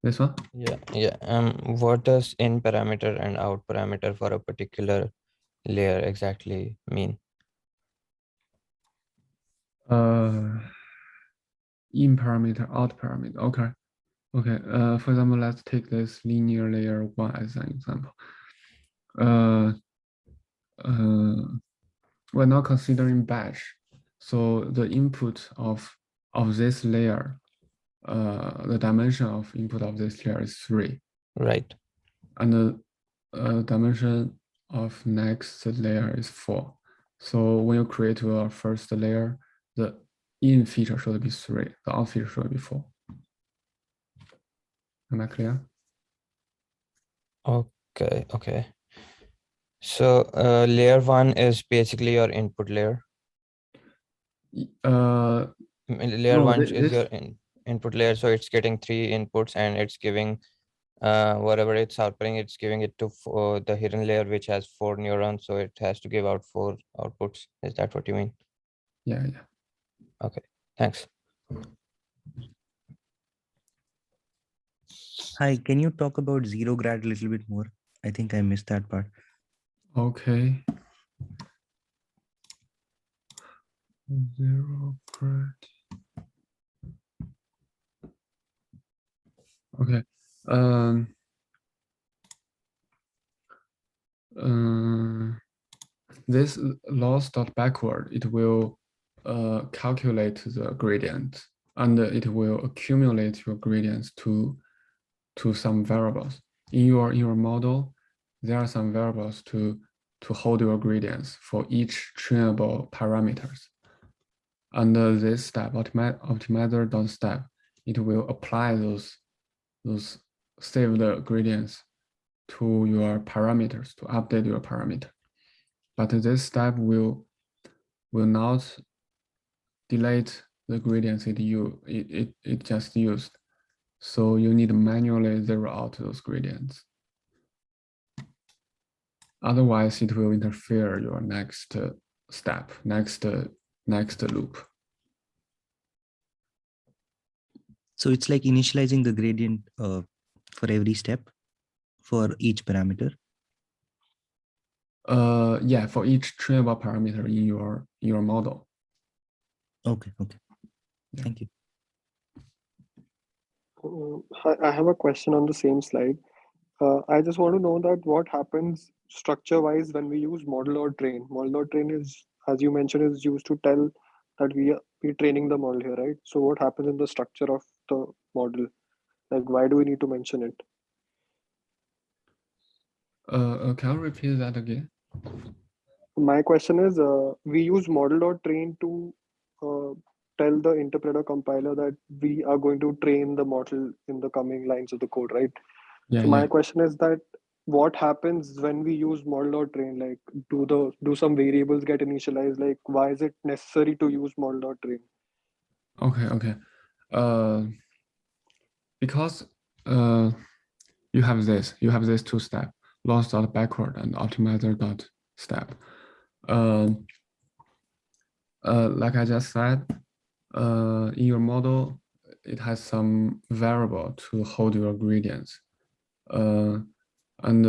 This one? Yeah. What does in parameter and out parameter for a particular layer exactly mean? In parameter, out parameter. Okay. For example, let's take this linear layer 1 as an example. We're not considering batch, so the input of this layer, the dimension of input of this layer is 3. Right. And the dimension of next layer is 4. So when you create your first layer, the in feature should be 3, the out feature should be 4. Am I clear? Okay. So layer 1 is basically your input layer. Layer 1 is your input layer, so it's getting 3 inputs and it's giving whatever it's outputting, it's giving it to the hidden layer, which has 4 neurons, so it has to give out 4 outputs. Is that what you mean? Yeah. Okay, thanks. Hi, can you talk about zero grad a little bit more? I think I missed that part. Okay. Zero grad. Okay. This loss.backward, it will calculate the gradient, and it will accumulate your gradients to some variables. In your model, there are some variables to hold your gradients for each trainable parameters. Under this step, optimizer.step, it will apply those saved gradients to your parameters, to update your parameter. But this step will not delete the gradients it just used. So you need to manually zero out those gradients. Otherwise, it will interfere your next step, next loop. So it's like initializing the gradient for every step for each parameter. Yeah, for each trainable parameter in your model. Okay. Thank you. I have a question on the same slide. I just want to know that what happens structure-wise when we use model or train. Model or train is, as you mentioned, is used to tell that we're training the model here, right? So what happens in the structure of the model? Like, why do we need to mention it? Can you repeat that again? My question is, we use model or train to tell the interpreter compiler that we are going to train the model in the coming lines of the code, right? Yeah, So my yeah. question is that what happens when we use model or train? Like, do some variables get initialized? Like, why is it necessary to use model or train? Okay. Because you have this two step, loss dot backward and optimizer dot step. Like I just said, in your model, it has some variable to hold your gradients. And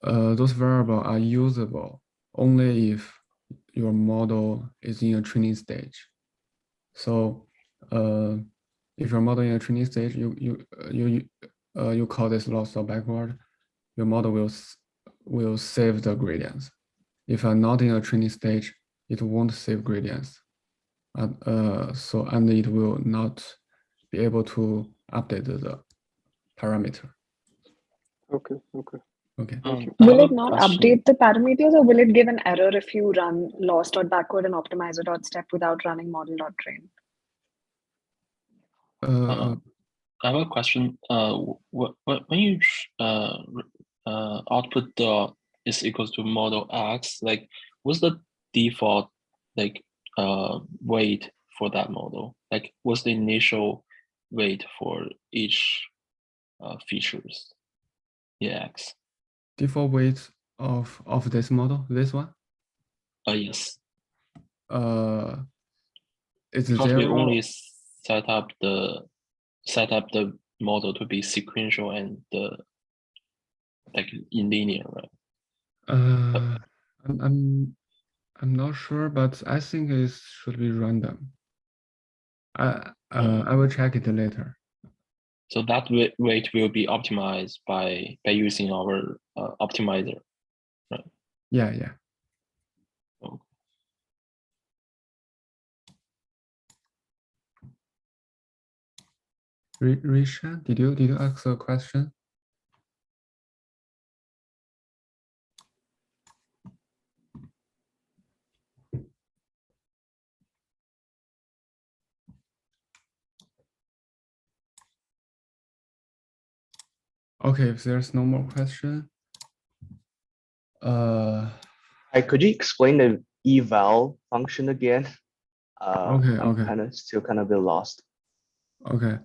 those variables are usable only if your model is in a training stage. So if your model in a training stage, you call this loss or backward, your model will save the gradients. If I'm not in a training stage, it won't save gradients. And it will not be able to update the parameter. Okay. Thank you. Will it not update the parameters, or will it give an error if you run loss.backward and optimizer.step without running model.train? I have a question. When you output the is equals to model X, like what's the default like weight for that model? Like what's the initial weight for each features? X. Default weight of this model, this one? Yes. It's because 0. we only set up the model to be sequential and like in linear, right? I'm not sure, but I think it should be random. I will check it later. So that weight will be optimized by using our optimizer, right? Yeah. Okay. Risha, did you ask a question? Okay, if there's no more question. Could you explain the eval function again? Okay. I'm still kind of a bit lost. Okay.